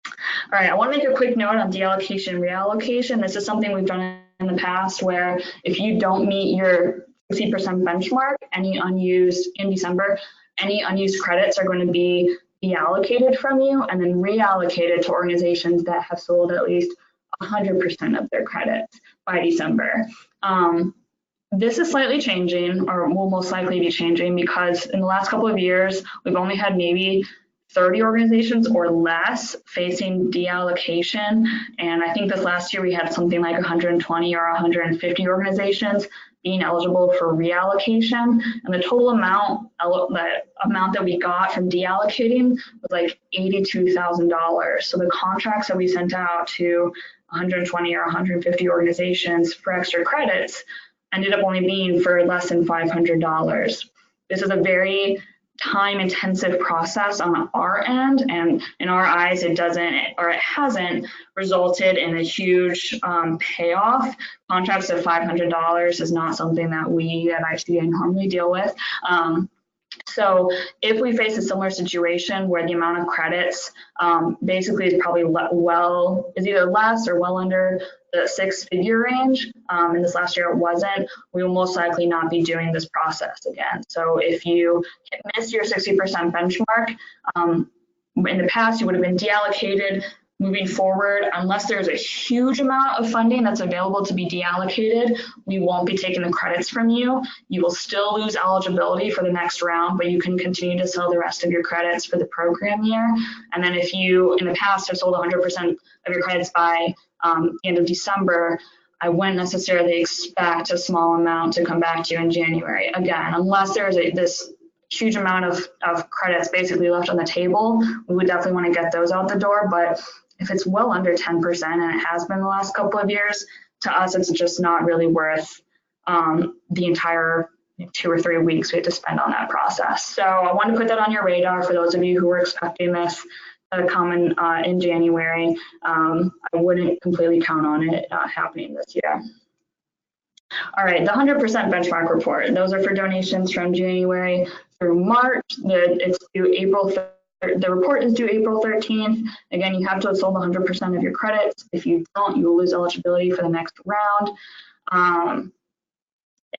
All right, I want to make a quick note on deallocation, reallocation. This is something we've done in the past, where if you don't meet your 60% benchmark, any unused in December, any unused credits are going to be deallocated from you and then reallocated to organizations that have sold at least 100% of their credits by December. This is slightly changing, or will most likely be changing, because in the last couple of years, we've only had maybe 30 organizations or less facing deallocation. And I think this last year we had something like 120 or 150 organizations being eligible for reallocation. And the total amount, that we got from deallocating was like $82,000. So the contracts that we sent out to 120 or 150 organizations for extra credits ended up only being for less than $500. This is a very time-intensive process on our end, and in our eyes, it hasn't resulted in a huge payoff. Contracts of $500 is not something that we at IHCDA normally deal with. So if we face a similar situation where the amount of credits basically is probably is either less or well under the six-figure range, and this last year it wasn't, we will most likely not be doing this process again. So if you miss your 60% benchmark, in the past you would have been deallocated. Moving forward, unless there's a huge amount of funding that's available to be deallocated, we won't be taking the credits from you. You will still lose eligibility for the next round, but you can continue to sell the rest of your credits for the program year. And then if you, in the past, have sold 100% of your credits by the end of December, I wouldn't necessarily expect a small amount to come back to you in January. Again, unless there's this huge amount of credits basically left on the table, we would definitely want to get those out the door. But if it's well under 10%, and it has been the last couple of years, to us, it's just not really worth the entire 2 or 3 weeks we had to spend on that process. So I want to put that on your radar for those of you who were expecting this to come in January. I wouldn't completely count on it happening this year. All right, the 100% benchmark report. Those are for donations from January through March. It's due April 3rd. The report is due April 13th. Again, you have to have sold 100% of your credits. If you don't, you will lose eligibility for the next round.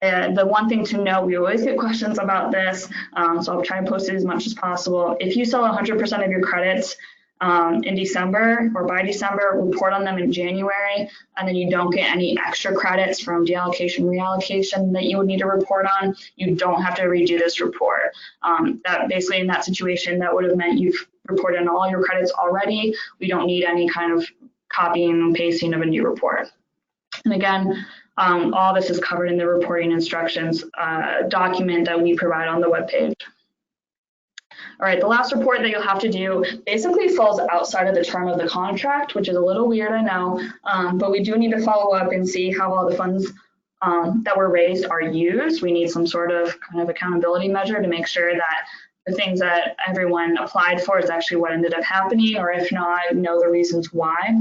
And the one thing to note, we always get questions about this, so I'll try to post it as much as possible. If you sell 100% of your credits in December or by December, report on them in January, and then you don't get any extra credits from deallocation, reallocation that you would need to report on, you don't have to redo this report. That basically, in that situation, that would have meant you've reported on all your credits already. We don't need any kind of copying and pasting of a new report. And again, all this is covered in the reporting instructions document that we provide on the webpage. All right, the last report that you'll have to do basically falls outside of the term of the contract, which is a little weird, I know, but we do need to follow up and see how all the funds that were raised are used. We need some sort of kind of accountability measure to make sure that the things that everyone applied for is actually what ended up happening, or if not, know the reasons why.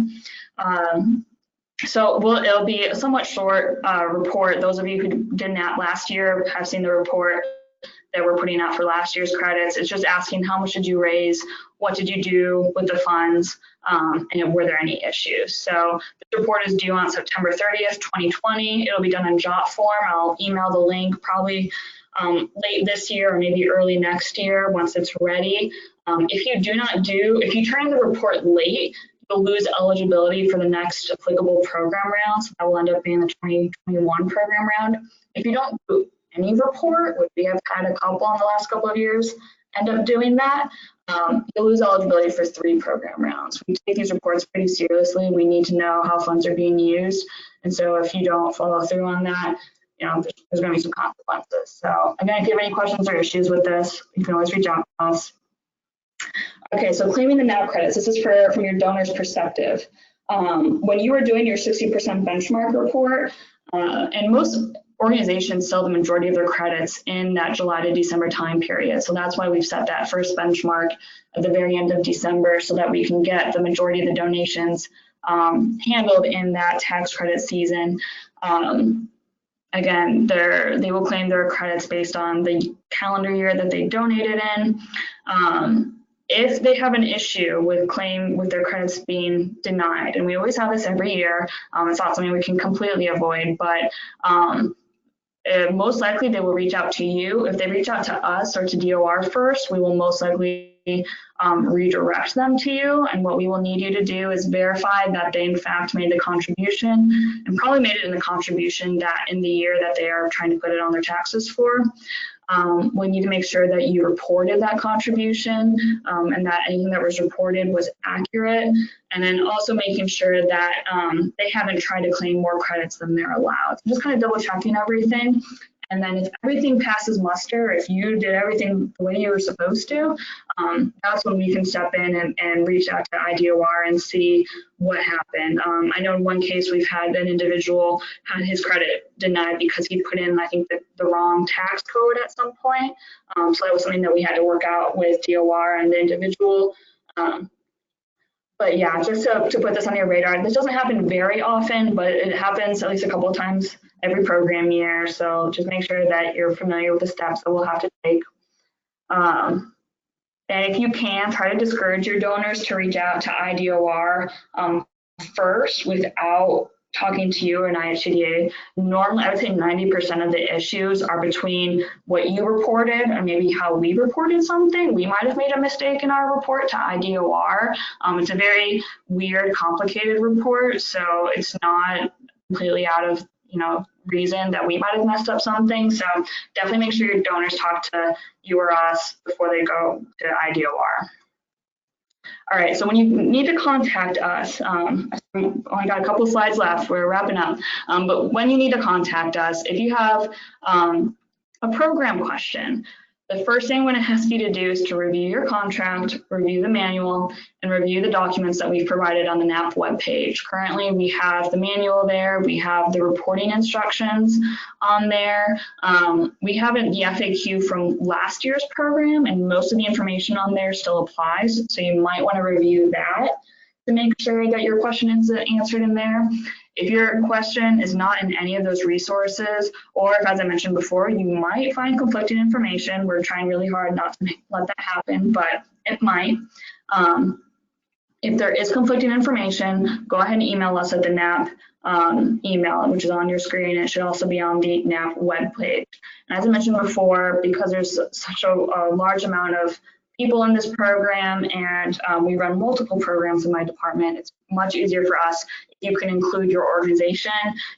So it'll be a somewhat short report. Those of you who did NAP last year have seen the report that we're putting out for last year's credits. It's just asking how much did you raise, what did you do with the funds, and were there any issues. So the report is due on September 30th, 2020. It'll be done in JOT form. I'll email the link probably late this year or maybe early next year once it's ready. If you turn in the report late, you'll lose eligibility for the next applicable program round. So that will end up being the 2021 program round. If you don't do any report, which we have had a couple in the last couple of years end up doing that, you'll lose eligibility for 3 program rounds. We take these reports pretty seriously. We need to know how funds are being used. And so if you don't follow through on that, there's going to be some consequences. So again, if you have any questions or issues with this, you can always reach out to us. Okay, so claiming the NAP credits, this is from your donor's perspective. When you are doing your 60% benchmark report, and most organizations sell the majority of their credits in that July to December time period. So that's why we've set that first benchmark at the very end of December so that we can get the majority of the donations handled in that tax credit season. Again, they will claim their credits based on the calendar year that they donated in. If they have an issue with their credits being denied, and we always have this every year, it's not something we can completely avoid, but most likely they will reach out to you. If they reach out to us or to DOR first, we will most likely redirect them to you. And what we will need you to do is verify that they in fact made the contribution, and probably made it in the contribution that in the year that they are trying to put it on their taxes for. We need to make sure that you reported that contribution and that anything that was reported was accurate, and then also making sure that they haven't tried to claim more credits than they're allowed. So just kind of double checking everything. And then if everything passes muster, if you did everything the way you were supposed to, that's when we can step in and reach out to IDOR and see what happened. I know in one case we've had an individual had his credit denied because he put in, I think, the wrong tax code at some point. So that was something that we had to work out with DOR and the individual. But yeah, just to put this on your radar, this doesn't happen very often, but it happens at least a couple of times every program year. So just make sure that you're familiar with the steps that we'll have to take. And if you can, try to discourage your donors to reach out to IDOR first without talking to you or an IHCDA. Normally, I would say 90% of the issues are between what you reported and maybe how we reported something. We might have made a mistake in our report to IDOR. It's a very weird, complicated report, so it's not completely out of reason that we might have messed up something. So definitely make sure your donors talk to you or us before they go to IDOR. All right, so when you need to contact us, I've only got a couple slides left, we're wrapping up, but when you need to contact us, if you have a program question, the first thing I'm going to ask you to do is to review your contract, review the manual, and review the documents that we've provided on the NAP webpage. Currently, we have the manual there, we have the reporting instructions on there. We have the FAQ from last year's program, and most of the information on there still applies, so you might want to review that to make sure that your question is answered in there. If your question is not in any of those resources, or if, as I mentioned before, you might find conflicting information, we're trying really hard not to let that happen, but it might. If there is conflicting information, go ahead and email us at the NAP email, which is on your screen. It should also be on the NAP webpage. And as I mentioned before, because there's such a large amount of people in this program, and we run multiple programs in my department, it's much easier for us if you can include your organization,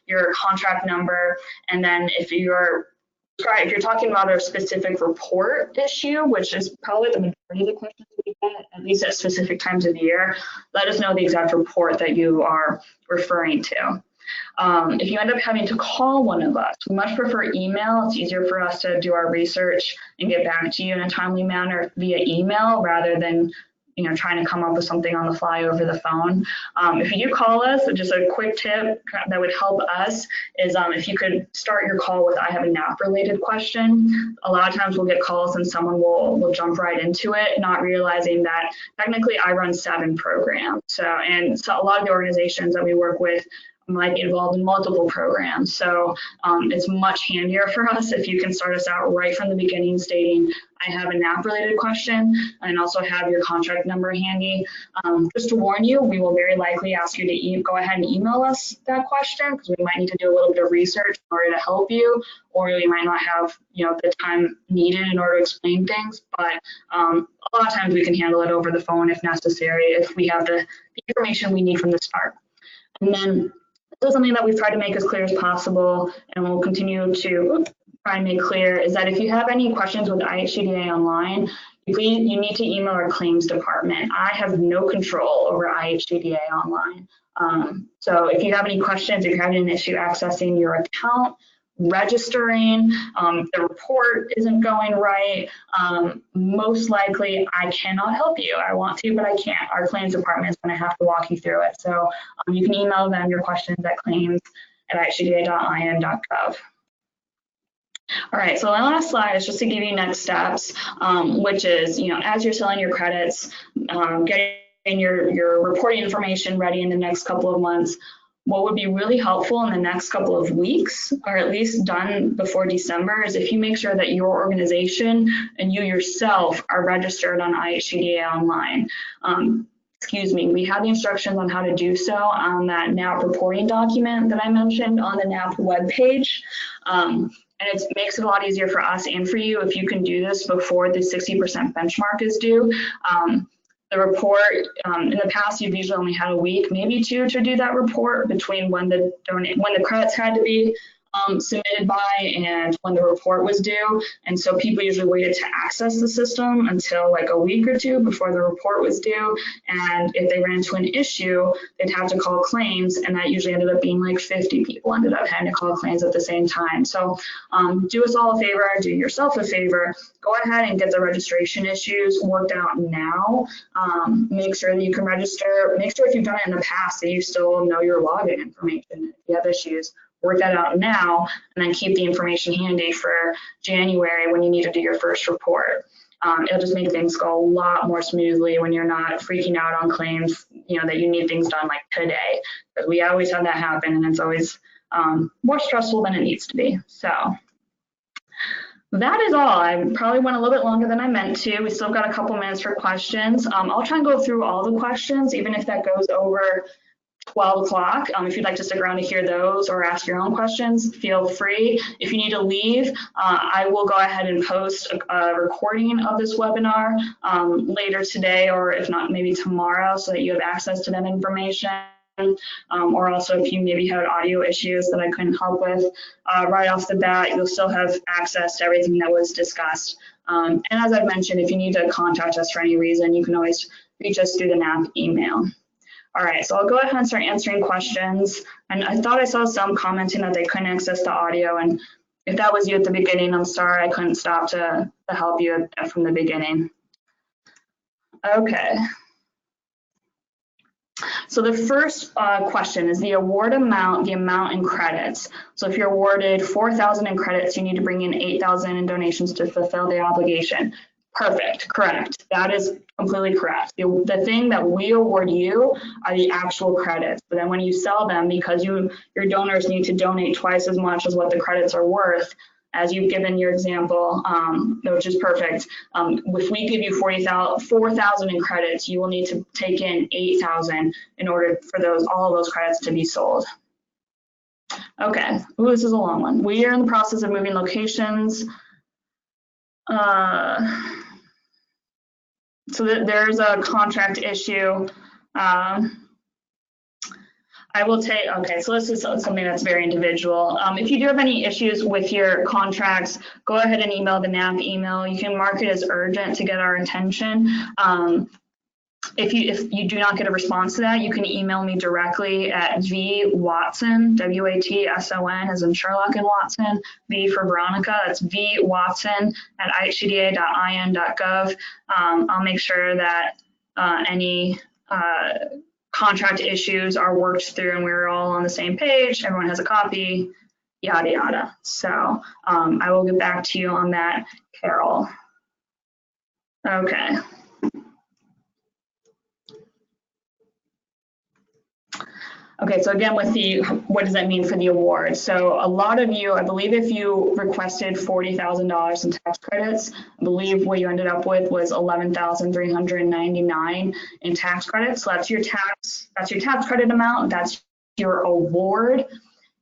your contract number, and then if you're talking about a specific report issue, which is probably the majority of the questions we get, at least at specific times of the year, let us know the exact report that you are referring to. If you end up having to call one of us, we much prefer email. It's easier for us to do our research and get back to you in a timely manner via email rather than trying to come up with something on the fly over the phone. If you do call us, just a quick tip that would help us is if you could start your call with, I have a NAP related question. A lot of times we'll get calls and someone will jump right into it, not realizing that technically I run 7 programs. So a lot of the organizations that we work with might be involved in multiple programs. So it's much handier for us if you can start us out right from the beginning stating, I have a NAP related question, and also have your contract number handy. Just to warn you, we will very likely ask you to go ahead and email us that question, because we might need to do a little bit of research in order to help you, or we might not have the time needed in order to explain things. But a lot of times we can handle it over the phone if necessary, if we have the information we need from the start. And then so something that we've tried to make as clear as possible, and we'll continue to try and make clear, is that if you have any questions with IHCDA online, you need to email our claims department. I have no control over IHCDA online. So if you have any questions, if you're having an issue accessing your account, registering, the report isn't going right, most likely I cannot help you. I want to, but I can't. Our claims department is going to have to walk you through it. So you can email them your questions at claims@ihcda.in.gov. All right, so my last slide is just to give you next steps, which is, as you're selling your credits, getting your reporting information ready in the next couple of months. What would be really helpful in the next couple of weeks, or at least done before December, is if you make sure that your organization and you yourself are registered on IHCDA online. We have the instructions on how to do so on that NAP reporting document that I mentioned on the NAP webpage. And it makes it a lot easier for us and for you if you can do this before the 60% benchmark is due. The report, in the past, you've usually only had a week, maybe two, to do that report between when the credits had to be submitted by and when the report was due. And so people usually waited to access the system until like a week or two before the report was due. And if they ran into an issue, they'd have to call claims, and that usually ended up being like 50 people ended up having to call claims at the same time. So do us all a favor, do yourself a favor, go ahead and get the registration issues worked out now. Make sure that you can register, make sure if you've done it in the past that you still know your login information. If you have issues, work that out now, and then keep the information handy for January when you need to do your first report. It'll just make things go a lot more smoothly when you're not freaking out on claims, that you need things done like today. Because we always have that happen, and it's always more stressful than it needs to be. So that is all. I probably went a little bit longer than I meant to. We still got a couple minutes for questions. I'll try and go through all the questions, even if that goes over 12 o'clock. If you'd like to stick around to hear those or ask your own questions, feel free. If you need to leave, I will go ahead and post a recording of this webinar later today, or if not, maybe tomorrow, so that you have access to that information. Or also if you maybe had audio issues that I couldn't help with right off the bat, you'll still have access to everything that was discussed. And as I've mentioned, if you need to contact us for any reason, you can always reach us through the NAP email. All right, so I'll go ahead and start answering questions. And I thought I saw some commenting that they couldn't access the audio. And if that was you at the beginning, I'm sorry, I couldn't stop to help you from the beginning. Okay. So the first question is the award amount, the amount in credits. So if you're awarded 4,000 in credits, you need to bring in 8,000 in donations to fulfill the obligation. Perfect, correct. That is completely correct. The thing that we award you are the actual credits, but then when you sell them, because your donors need to donate twice as much as what the credits are worth, as you've given your example, which is perfect. If we give you 4,000 in credits, you will need to take in 8,000 in order for all of those credits to be sold. Okay, ooh, this is a long one. We are in the process of moving locations. So there's a contract issue. I will take, okay, so this is something that's very individual. If you do have any issues with your contracts, go ahead and email the NAP email. You can mark it as urgent to get our attention. If you do not get a response to that, you can email me directly at vwatson, W-A-T-S-O-N, as in Sherlock and Watson, V for Veronica, that's vwatson@ihcda.in.gov. I'll make sure that any contract issues are worked through and we're all on the same page, everyone has a copy, yada, yada. So I will get back to you on that, Carol. Okay. Okay, so again, with what does that mean for the award? So a lot of you, I believe if you requested $40,000 in tax credits, I believe what you ended up with was $11,399 in tax credits. So that's your tax credit amount, that's your award.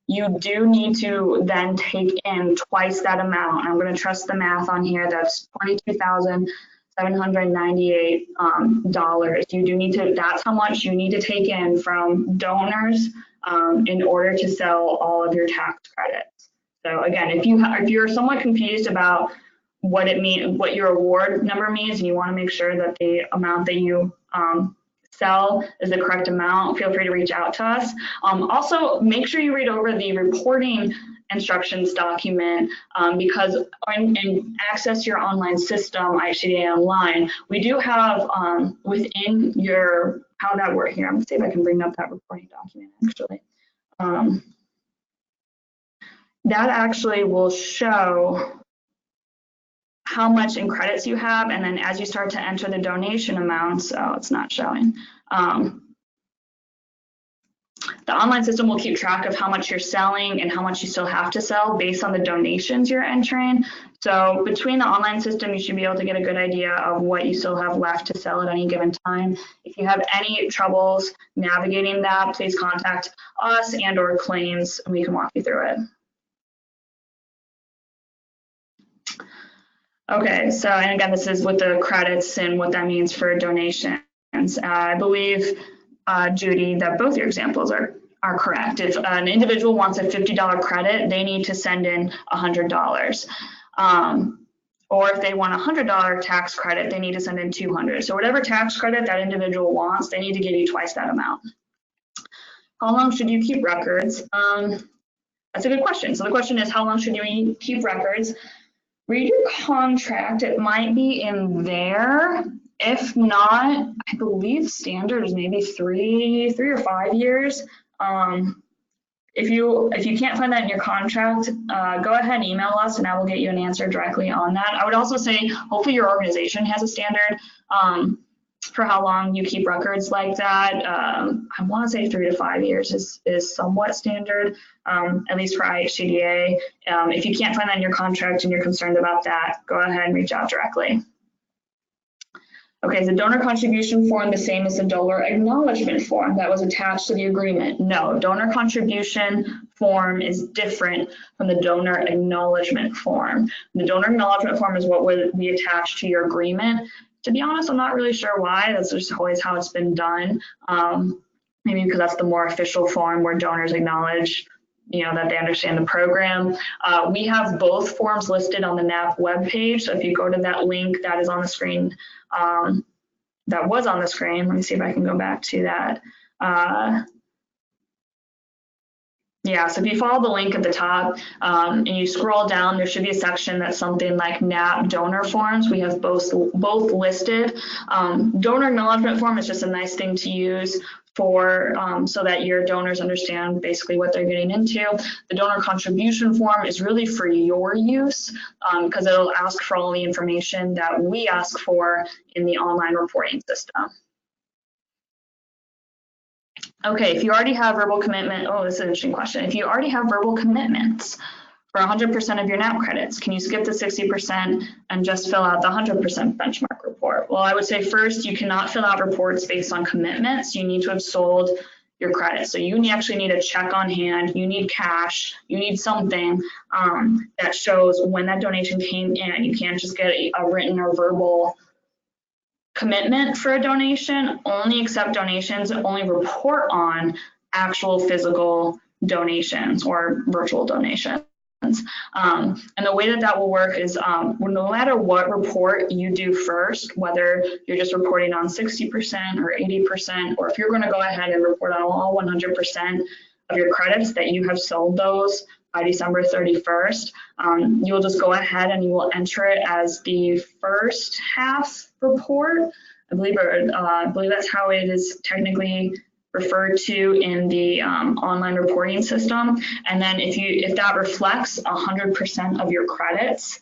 You do need to then take in twice that amount. I'm going to trust the math on here. That's $22,798 You do need to, that's how much you need to take in from donors in order to sell all of your tax credits. So again, if you're somewhat confused about what it means, what your award number means, and you want to make sure that the amount that you sell is the correct amount, feel free to reach out to us. Also, make sure you read over the reporting instructions document because and access your online system, IHCDA Online. We do have within your, how that works here. I'm gonna see if I can bring up that reporting document actually. That actually will show how much in credits you have, and then as you start to enter the donation amounts, oh, it's not showing. The online system will keep track of how much you're selling and how much you still have to sell based on the donations you're entering. So between the online system, you should be able to get a good idea of what you still have left to sell at any given time. If you have any troubles navigating that, please contact us and/or claims, and we can walk you through it. Okay, so, and again, this is with the credits and what that means for donations. I believe, Judy, that both your examples are correct. If an individual wants a $50 credit, they need to send in $100. Or if they want a $100 tax credit, they need to send in $200. So whatever tax credit that individual wants, they need to give you twice that amount. How long should you keep records? That's a good question. So the question is, how long should you keep records? Read your contract, it might be in there. If not, I believe standard is maybe three or 5 years. If you can't find that in your contract, go ahead and email us and I will get you an answer directly on that. I would also say, hopefully your organization has a standard for how long you keep records like that. I want to say 3 to 5 years is somewhat standard, at least for IHCDA. If you can't find that in your contract and you're concerned about that, go ahead and reach out directly. Okay, is the donor contribution form the same as the donor acknowledgement form that was attached to the agreement? No, donor contribution form is different from the donor acknowledgement form. The donor acknowledgement form is what would be attached to your agreement. To be honest, I'm not really sure why. That's just always how it's been done. Maybe because that's the more official form where donors acknowledge, you know, that they understand the program. We have both forms listed on the NAP webpage. So if you go to that link that is on the screen, that was on the screen, let me see if I can go back to that. Yeah, so if you follow the link at the top and you scroll down, there should be a section that's something like NAP donor forms. We have both listed. Donor acknowledgement form is just a nice thing to use for so that your donors understand basically what they're getting into. The donor contribution form is really for your use because it'll ask for all the information that we ask for in the online reporting system. Okay, if you already have verbal commitment, oh, this is an interesting question. If you already have verbal commitments for 100% of your NAP credits, can you skip the 60% and just fill out the 100% benchmark report? Well, I would say first, you cannot fill out reports based on commitments. You need to have sold your credits. So you actually need a check on hand, you need cash, you need something that shows when that donation came in. You can't just get a written or verbal commitment for a donation. Only accept donations, only report on actual physical donations or virtual donations. And the way that will work is no matter what report you do first, whether you're just reporting on 60% or 80%, or if you're going to go ahead and report on all 100% of your credits that you have sold those by December 31st, you will just go ahead and you will enter it as the first half report. I believe that's how it is technically referred to in the online reporting system. And then if that reflects 100% of your credits,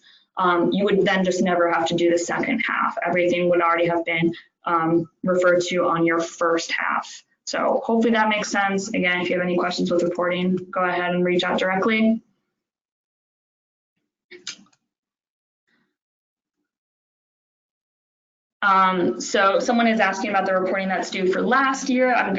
you would then just never have to do the second half. Everything would already have been referred to on your first half. So hopefully that makes sense. Again, if you have any questions with reporting, go ahead and reach out directly. So someone is asking about the reporting that's due for last year. I'm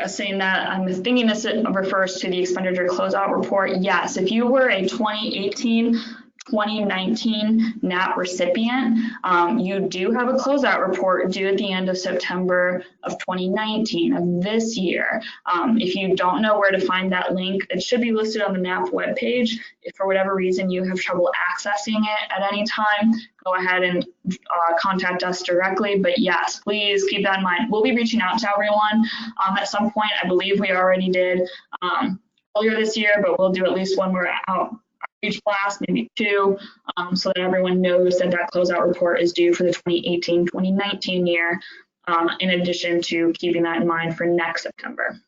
thinking this refers to the expenditure closeout report. Yes, if you were a 2018 2019 NAP recipient, you do have a closeout report due at the end of September of 2019 of this year. If you don't know where to find that link, it should be listed on the NAP webpage. If for whatever reason you have trouble accessing it at any time, go ahead and contact us directly. But yes, please keep that in mind. We'll be reaching out to everyone at some point. I believe we already did earlier this year, but we'll do at least one more out each class, maybe two, so that everyone knows that that closeout report is due for the 2018-2019 year, in addition to keeping that in mind for next September.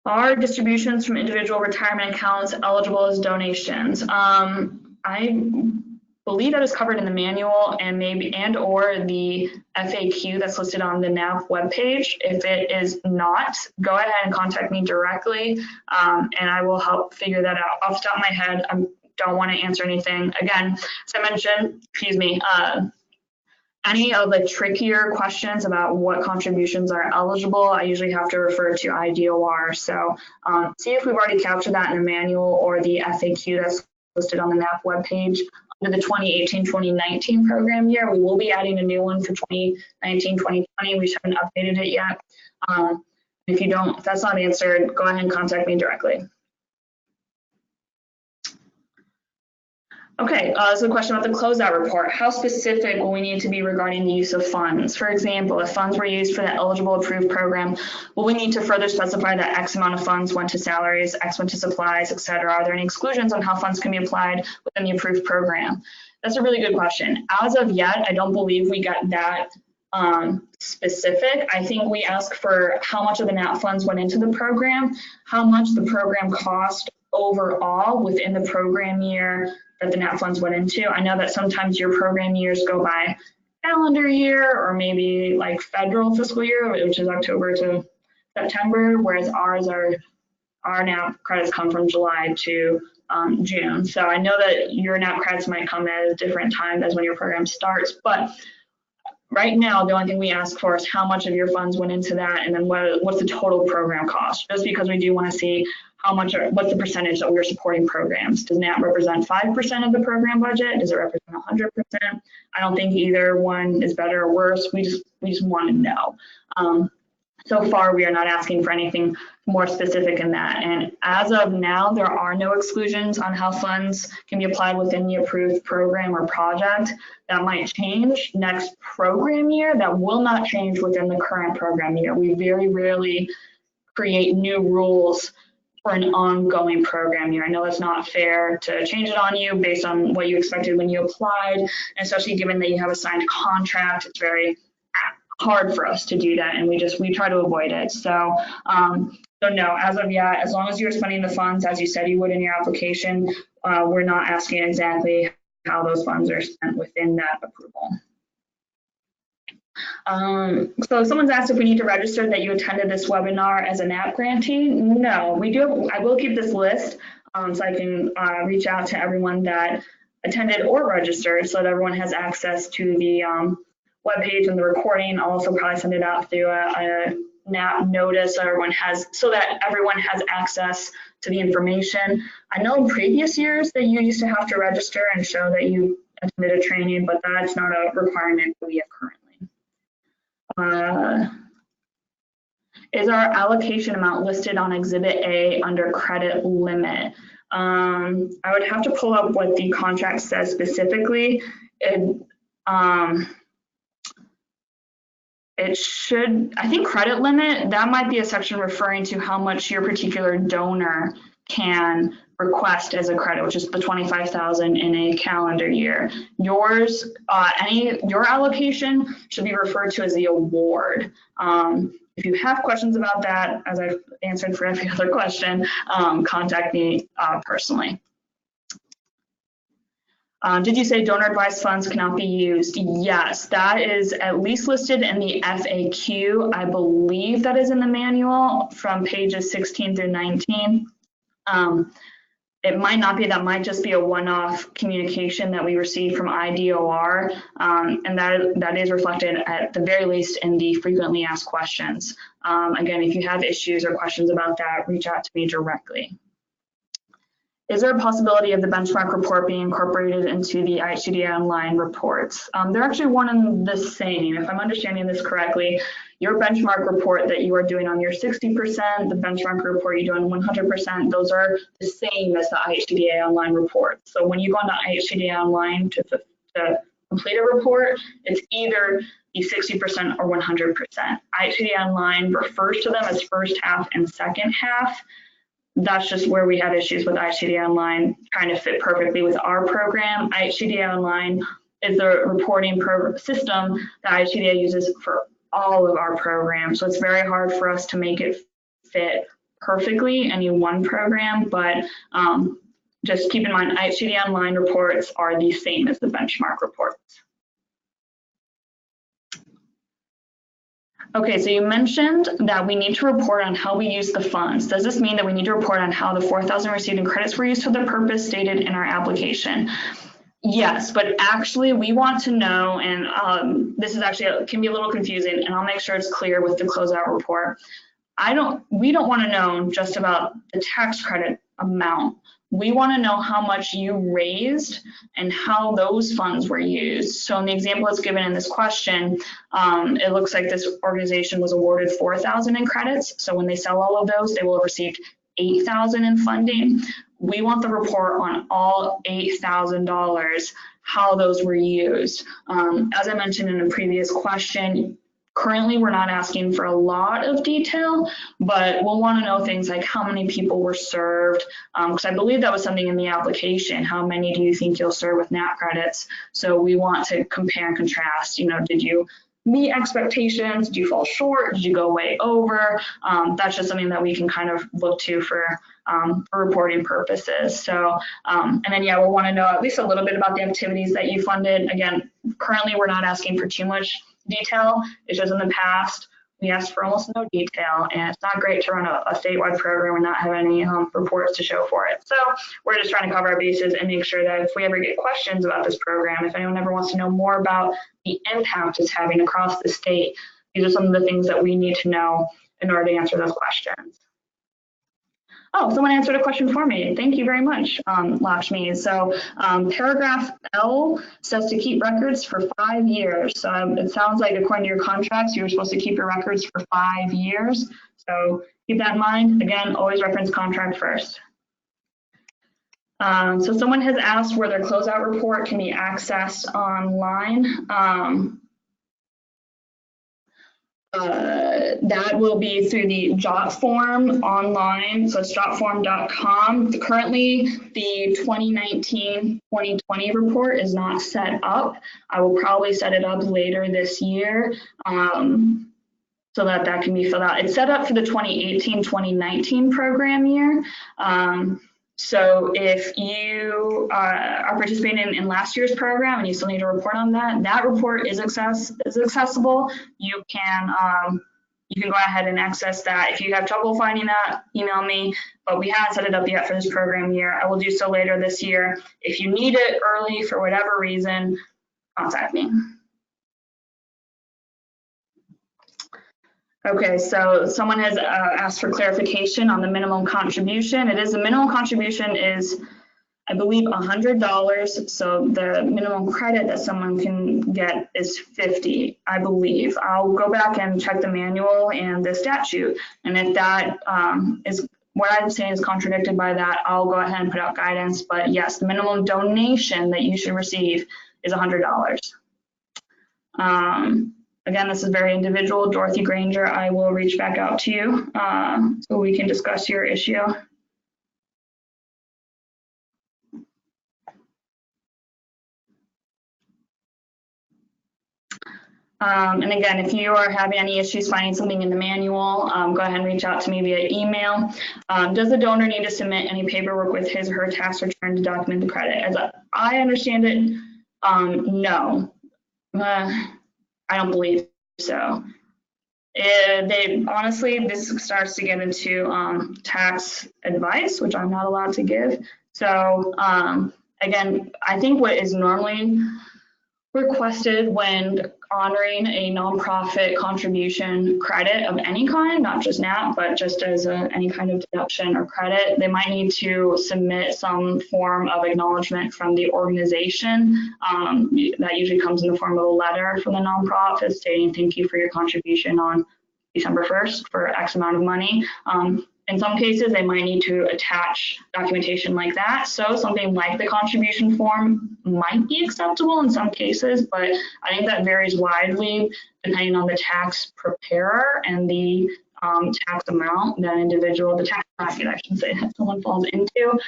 Are distributions from individual retirement accounts eligible as donations? I believe that is covered in the manual and or the FAQ that's listed on the NAP webpage. If it is not, go ahead and contact me directly, and I will help figure that out. Off the top of my head, I don't want to answer anything. Again, as I mentioned, excuse me, any of the trickier questions about what contributions are eligible, I usually have to refer to IDOR. So see if we've already captured that in the manual or the FAQ that's listed on the NAP webpage. Under the 2018-2019 program year, we will be adding a new one for 2019-2020. We just haven't updated it yet. If that's not answered, go ahead and contact me directly. Okay, so a question about the closeout report. How specific will we need to be regarding the use of funds? For example, if funds were used for the eligible approved program, will we need to further specify that X amount of funds went to salaries, X went to supplies, et cetera? Are there any exclusions on how funds can be applied within the approved program? That's a really good question. As of yet, I don't believe we got that specific. I think we asked for how much of the NAP funds went into the program, how much the program cost overall within the program year that the NAP funds went into. I know that sometimes your program years go by calendar year or maybe like federal fiscal year, which is October to September, whereas our NAP credits come from July to June. So I know that your NAP credits might come at a different time as when your program starts, but right now, the only thing we ask for is how much of your funds went into that, and then what's the total program cost, just because we do want to see what's the percentage that we're supporting programs. Does NAP represent 5% of the program budget? Does it represent 100%? I don't think either one is better or worse. We just want to know. So far, we are not asking for anything more specific in that. And as of now, there are no exclusions on how funds can be applied within the approved program or project. That might change next program year. That will not change within the current program year. We very rarely create new rules for an ongoing program year. I know it's not fair to change it on you based on what you expected when you applied, and especially given that you have a signed contract, it's very hard for us to do that, and we try to avoid it. So no, as of yet, as long as you're spending the funds as you said you would in your application, we're not asking exactly how those funds are spent within that approval. So someone's asked if we need to register that you attended this webinar as a NAP grantee. No, we do. I will keep this list so I can reach out to everyone that attended or registered so that everyone has access to the webpage and the recording. I'll also probably send it out through a NAP notice so that everyone has access to the information. I know in previous years that you used to have to register and show that you attended a training, but that's not a requirement that we have currently. Is our allocation amount listed on Exhibit A under credit limit? I would have to pull up what the contract says specifically. It should, I think credit limit, that might be a section referring to how much your particular donor can request as a credit, which is the $25,000 in a calendar year. Yours, your allocation should be referred to as the award. If you have questions about that, as I've answered for every other question, contact me personally. Did you say donor advised funds cannot be used? Yes, that is at least listed in the FAQ. I believe that is in the manual from pages 16 through 19. It might not be, that might just be a one-off communication that we received from IDOR, and that is reflected at the very least in the frequently asked questions. Again, if you have issues or questions about that, reach out to me directly. Is there a possibility of the benchmark report being incorporated into the IHCDA online reports? They're actually one and the same. If I'm understanding this correctly, your benchmark report that you are doing on your 60%, the benchmark report you do on 100%, those are the same as the IHCDA online report. So when you go on to IHCDA online to complete a report, it's either the 60% or 100%. IHCDA online refers to them as first half and second half. That's just where we had issues with IHCDA Online trying to fit perfectly with our program. IHCDA Online is the reporting system that IHCDA uses for all of our programs. So it's very hard for us to make it fit perfectly any one program, but just keep in mind IHCDA Online reports are the same as the benchmark reports. Okay, so you mentioned that we need to report on how we use the funds. Does this mean that we need to report on how the 4,000 received in credits were used for the purpose stated in our application? Yes, but actually we want to know, and this is actually can be a little confusing, and I'll make sure it's clear with the closeout report. We don't want to know just about the tax credit amount. We want to know how much you raised and how those funds were used. So in the example that's given in this question, it looks like this organization was awarded 4,000 in credits. So when they sell all of those, they will have received 8,000 in funding. We want the report on all $8,000, how those were used. As I mentioned in a previous question, currently, we're not asking for a lot of detail, but we'll want to know things like how many people were served, because I believe that was something in the application. How many do you think you'll serve with NAP credits? So we want to compare and contrast. You know, did you meet expectations? Did you fall short? Did you go way over? That's just something that we can kind of look to for reporting purposes. So, and then, yeah, we'll want to know at least a little bit about the activities that you funded. Again, currently, we're not asking for too much detail. It's just in the past we asked for almost no detail, and it's not great to run a statewide program and not have any reports to show for it. So we're just trying to cover our bases and make sure that if we ever get questions about this program, if anyone ever wants to know more about the impact it's having across the state, these are some of the things that we need to know in order to answer those questions. Oh, someone answered a question for me. Thank you very much, Lakshmi. So paragraph L says to keep records for 5 years. So it sounds like according to your contracts, you're supposed to keep your records for 5 years. So keep that in mind. Again, always reference contract first. So someone has asked where their closeout report can be accessed online. That will be through the JotForm online, so it's jotform.com. Currently, the 2019-2020 report is not set up. I will probably set it up later this year so that that can be filled out. It's set up for the 2018-2019 program year. So if you are participating in last year's program and you still need to report on that, that report is accessible. You can go ahead and access that. If you have trouble finding that, email me, but we haven't set it up yet for this program year. I will do so later this year. If you need it early for whatever reason, contact me. Okay, so someone has asked for clarification on the minimum contribution. The minimum contribution is, I believe, $100. So the minimum credit that someone can get is $50, I believe. I'll go back and check the manual and the statute. And if that is what I'm saying is contradicted by that, I'll go ahead and put out guidance. But yes, the minimum donation that you should receive is $100. Again, this is very individual. Dorothy Granger, I will reach back out to you so we can discuss your issue. And again, if you are having any issues finding something in the manual, go ahead and reach out to me via email. Does the donor need to submit any paperwork with his or her tax return to document the credit? As I understand it, no. I don't believe so. Honestly, this starts to get into tax advice, which I'm not allowed to give. So again, I think what requested when honoring a nonprofit contribution credit of any kind, not just NAP, but just as any kind of deduction or credit. They might need to submit some form of acknowledgement from the organization. That usually comes in the form of a letter from the nonprofit stating thank you for your contribution on December 1st for X amount of money. In some cases, they might need to attach documentation like that. So something like the contribution form might be acceptable in some cases, but I think that varies widely depending on the tax preparer and the tax amount that individual, the tax bracket, I should say, that someone falls into.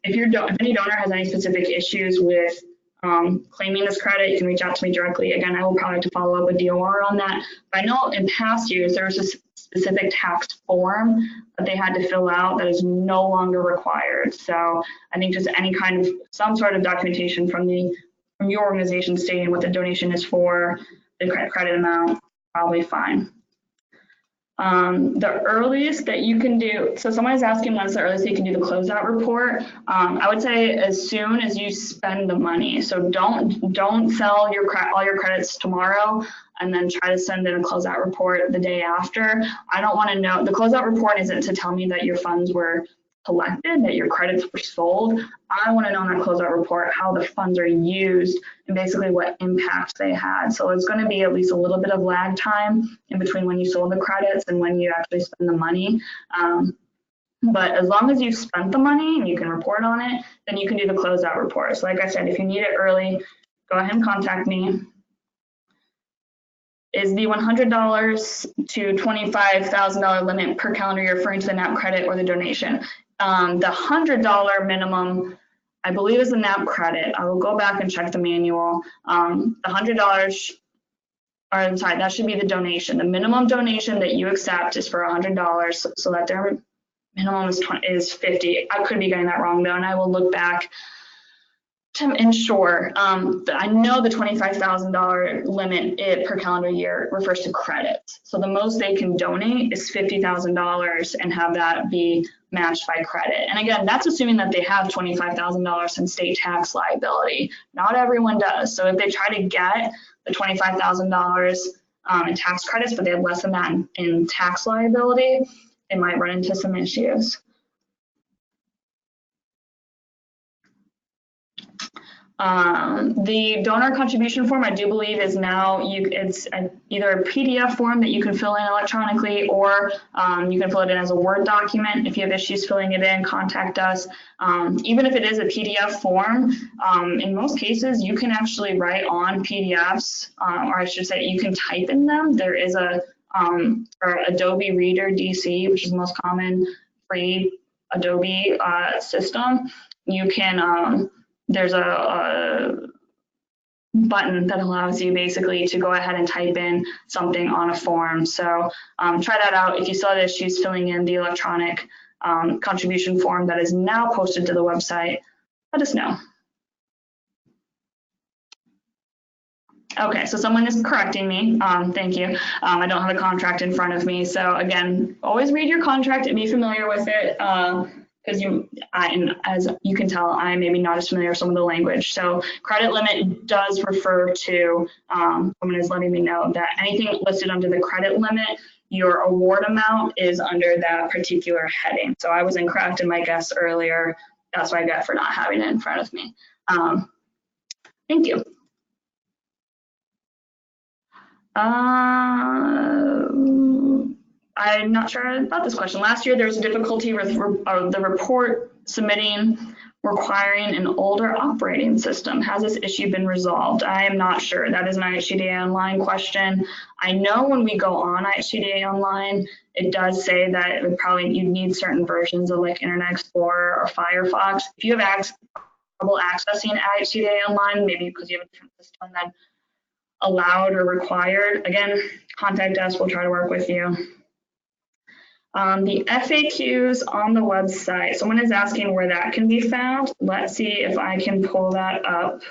If any donor has any specific issues with claiming this credit, you can reach out to me directly. Again, I will probably have to follow up with DOR on that. But I know in past years, there was a specific tax form that they had to fill out that is no longer required. So I think just any kind of, some sort of documentation from your organization stating what the donation is for, the credit amount, probably fine. The earliest that you can do, so someone is asking when's the earliest you can do the closeout report. I would say as soon as you spend the money. So don't sell all your credits tomorrow and then try to send in a closeout report the day after. I don't want to know, the closeout report isn't to tell me that your funds were collected, that your credits were sold. I want to know in that closeout report how the funds are used and basically what impacts they had. So it's going to be at least a little bit of lag time in between when you sold the credits and when you actually spend the money. But as long as you've spent the money and you can report on it, then you can do the closeout report. So like I said, if you need it early, go ahead and contact me. Is the $100 to $25,000 limit per calendar year referring to the NAP credit or the donation? The $100 minimum, I believe, is the NAP credit. I will go back and check the manual. The $100, or I'm sorry, that should be the donation. The minimum donation that you accept is for $100, so that their minimum is $50. I could be getting that wrong though, and I will look back to ensure. I know the $25,000 limit per calendar year refers to credits. So the most they can donate is $50,000 and have that be matched by credit. And again, that's assuming that they have $25,000 in state tax liability. Not everyone does. So if they try to get the $25,000 in tax credits, but they have less than that in tax liability, they might run into some issues. The donor contribution form, I do believe, is now it's either a PDF form that you can fill in electronically, or you can fill it in as a Word document. If you have issues filling it in, contact us. Even if it is a PDF form, in most cases you can actually write on PDFs, or I should say you can type in them. There is a or Adobe Reader DC, which is the most common free Adobe system. You can there's a button that allows you basically to go ahead and type in something on a form. So try that out. If you still have issues filling in the electronic contribution form that is now posted to the website, let us know. Okay, so someone is correcting me. Thank you. I don't have a contract in front of me. So again, always read your contract and be familiar with it. Because as you can tell, I'm maybe not as familiar with some of the language. So credit limit does refer to, someone is letting me know that anything listed under the credit limit, your award amount is under that particular heading. So I was incorrect in my guess earlier. That's what I got for not having it in front of me. Thank you. I'm not sure about this question. Last year, there was a difficulty with the report submitting requiring an older operating system. Has this issue been resolved? I am not sure. That is an IHCDA Online question. I know when we go on IHCDA Online, it does say that it you need certain versions of like Internet Explorer or Firefox. If you have trouble accessing IHCDA Online, maybe because you have a different system than allowed or required, again, contact us. We'll try to work with you. The FAQs on the website, someone is asking where that can be found. Let's see if I can pull that up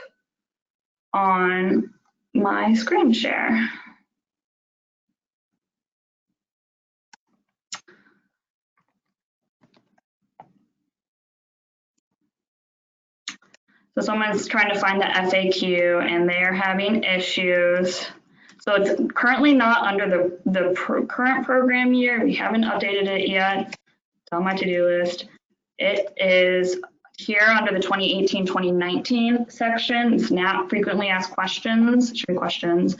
on my screen share. So someone's trying to find the FAQ and they're having issues. So it's currently not under the current program year. We haven't updated it yet. It's on my to-do list. It is here under the 2018-2019 section. SNAP frequently asked questions, should be questions.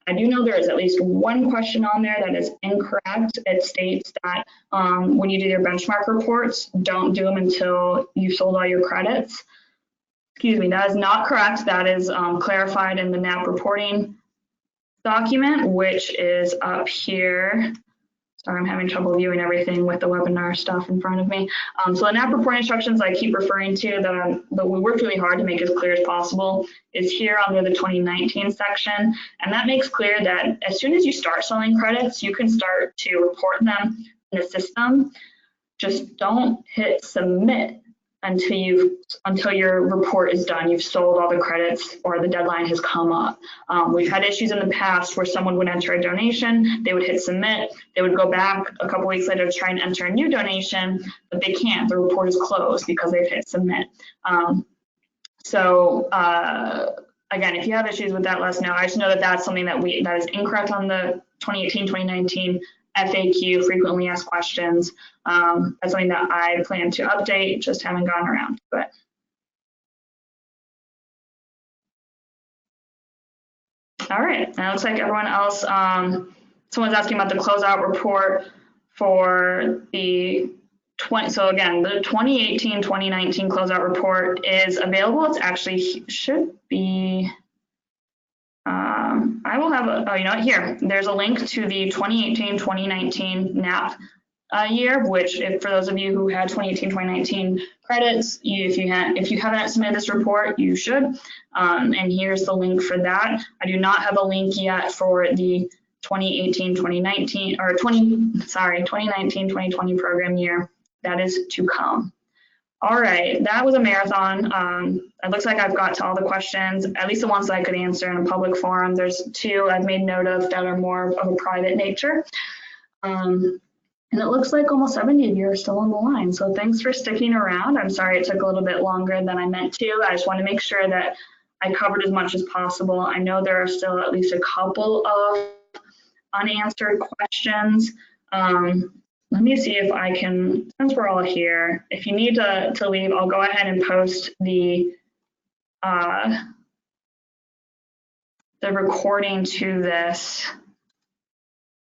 I do know there is at least one question on there that is incorrect. It states that when you do your benchmark reports, don't do them until you've sold all your credits. Excuse me, that is not correct. That is clarified in the NAP reporting document, which is up here. Sorry, I'm having trouble viewing everything with the webinar stuff in front of me. So the NAP reporting instructions I keep referring to that we worked really hard to make as clear as possible is here under the 2019 section. And that makes clear that as soon as you start selling credits, you can start to report them in the system. Just don't hit submit until your report is done. You've sold all the credits or the deadline has come up. We've had issues in the past where someone would enter a donation, they would hit submit, they would go back a couple weeks later to try and enter a new donation, but they can't. The report is closed because they've hit submit. Again, if you have issues with that, let us know. I just know that that's something that is incorrect on the 2018-2019 FAQ, frequently asked questions. That's something that I plan to update, just haven't gone around to it. All right, now it looks like everyone else, someone's asking about the closeout report for the so again, the 2018-2019 closeout report is available. It's actually should be, I will have a, oh, you know what, here, there's a link to the 2018-2019 NAP year, which for those of you who had 2018-2019 credits, if you haven't submitted this report, you should. And here's the link for that. I do not have a link yet for the 2018-2019 or 2019-2020 program year. That is to come. All right, that was a marathon. It looks like I've got to all the questions, at least the ones that I could answer in a public forum. There's two I've made note of that are more of a private nature. And it looks like almost 70 of you are still on the line. So thanks for sticking around. I'm sorry it took a little bit longer than I meant to. I just want to make sure that I covered as much as possible. I know there are still at least a couple of unanswered questions. Let me see if I can, since we're all here, if you need to leave, I'll go ahead and post the recording to this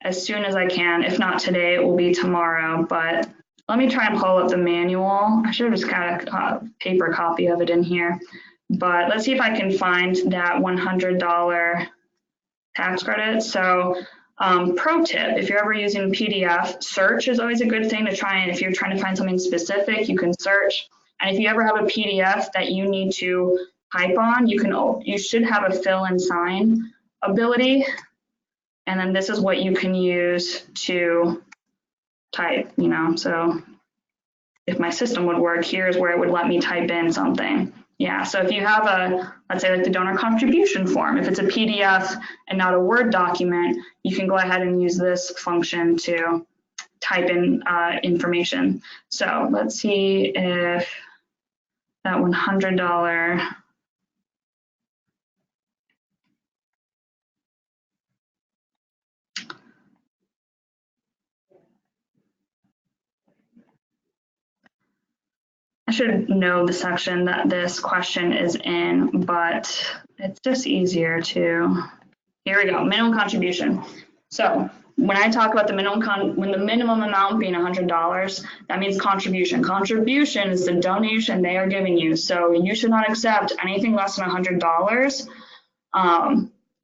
as soon as I can. If not today, it will be tomorrow, but let me try and pull up the manual. I should have just got a paper copy of it in here, but let's see if I can find that $100 tax credit. So pro tip, if you're ever using PDF, search is always a good thing to try, and if you're trying to find something specific, you can search. And if you ever have a PDF that you need to type on, you should have a fill and sign ability. And then this is what you can use to type, you know, so if my system would work, here's where it would let me type in something. Yeah, so if you have let's say like the donor contribution form, if it's a PDF and not a Word document, you can go ahead and use this function to type in information. So let's see if that $100. I should know the section that this question is in, but it's just easier to, here we go, minimum contribution. So when I talk about the when the minimum amount being $100, that means contribution. Contribution is the donation they are giving you. So you should not accept anything less than $100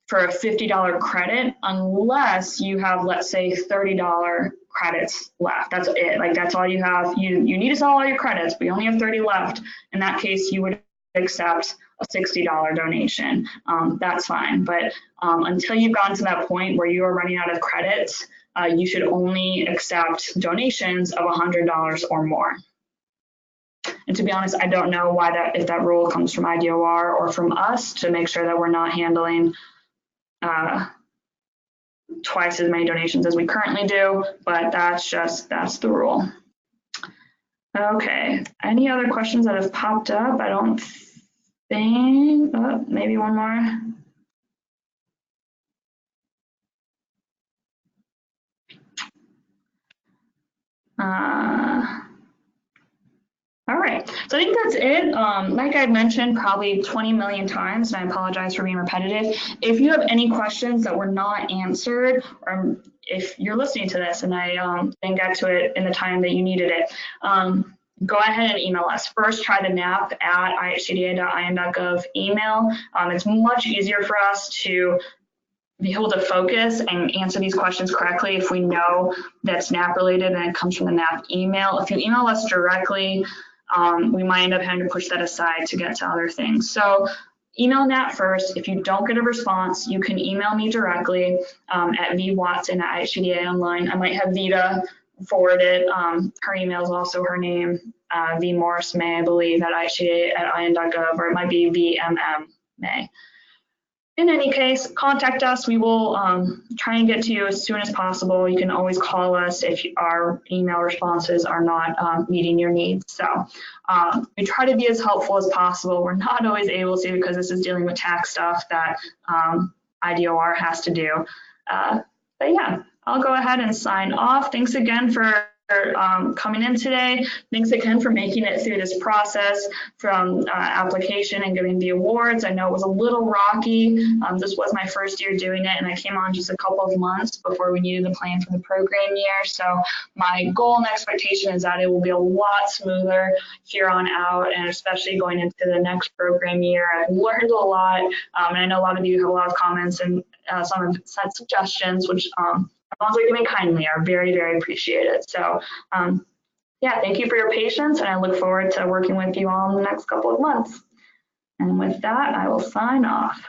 for a $50 credit unless you have, let's say, $30 credits left. That's it. Like that's all you have. You need to sell all your credits, but you only have 30 left. In that case, you would accept a $60 donation. That's fine. But until you've gotten to that point where you are running out of credits, you should only accept donations of $100 or more. And to be honest, I don't know why if that rule comes from IDOR or from us to make sure that we're not handling twice as many donations as we currently do, but that's the rule. Okay, any other questions that have popped up? I don't think, oh, maybe one more. All right, so I think that's it. Like I mentioned probably 20 million times, and I apologize for being repetitive. If you have any questions that were not answered, or if you're listening to this and I didn't get to it in the time that you needed it, go ahead and email us. First, try the NAP at IHCDA.in.gov email. It's much easier for us to be able to focus and answer these questions correctly if we know that's NAP related and it comes from the NAP email. If you email us directly, we might end up having to push that aside to get to other things. So email NAP first. If you don't get a response, you can email me directly at vwatson@IHCDA online. I might have Vita forward it. Her email is also her name, V Morris May, I believe, at IHCDA@in.gov, or it might be VMM May. In any case, contact us. We will try and get to you as soon as possible. You can always call us if our email responses are not meeting your needs. So we try to be as helpful as possible. We're not always able to because this is dealing with tax stuff that IDOR has to do. But yeah, I'll go ahead and sign off. Thanks again for coming in today. Thanks again for making it through this process from application and getting the awards. I know it was a little rocky. This was my first year doing it, and I came on just a couple of months before we needed the plan for the program year. So my goal and expectation is that it will be a lot smoother here on out, and especially going into the next program year. I've learned a lot, and I know a lot of you have a lot of comments and some have sent suggestions, which as long as we're doing kindly, are very, very appreciated. So yeah, thank you for your patience, and I look forward to working with you all in the next couple of months. And with that, I will sign off.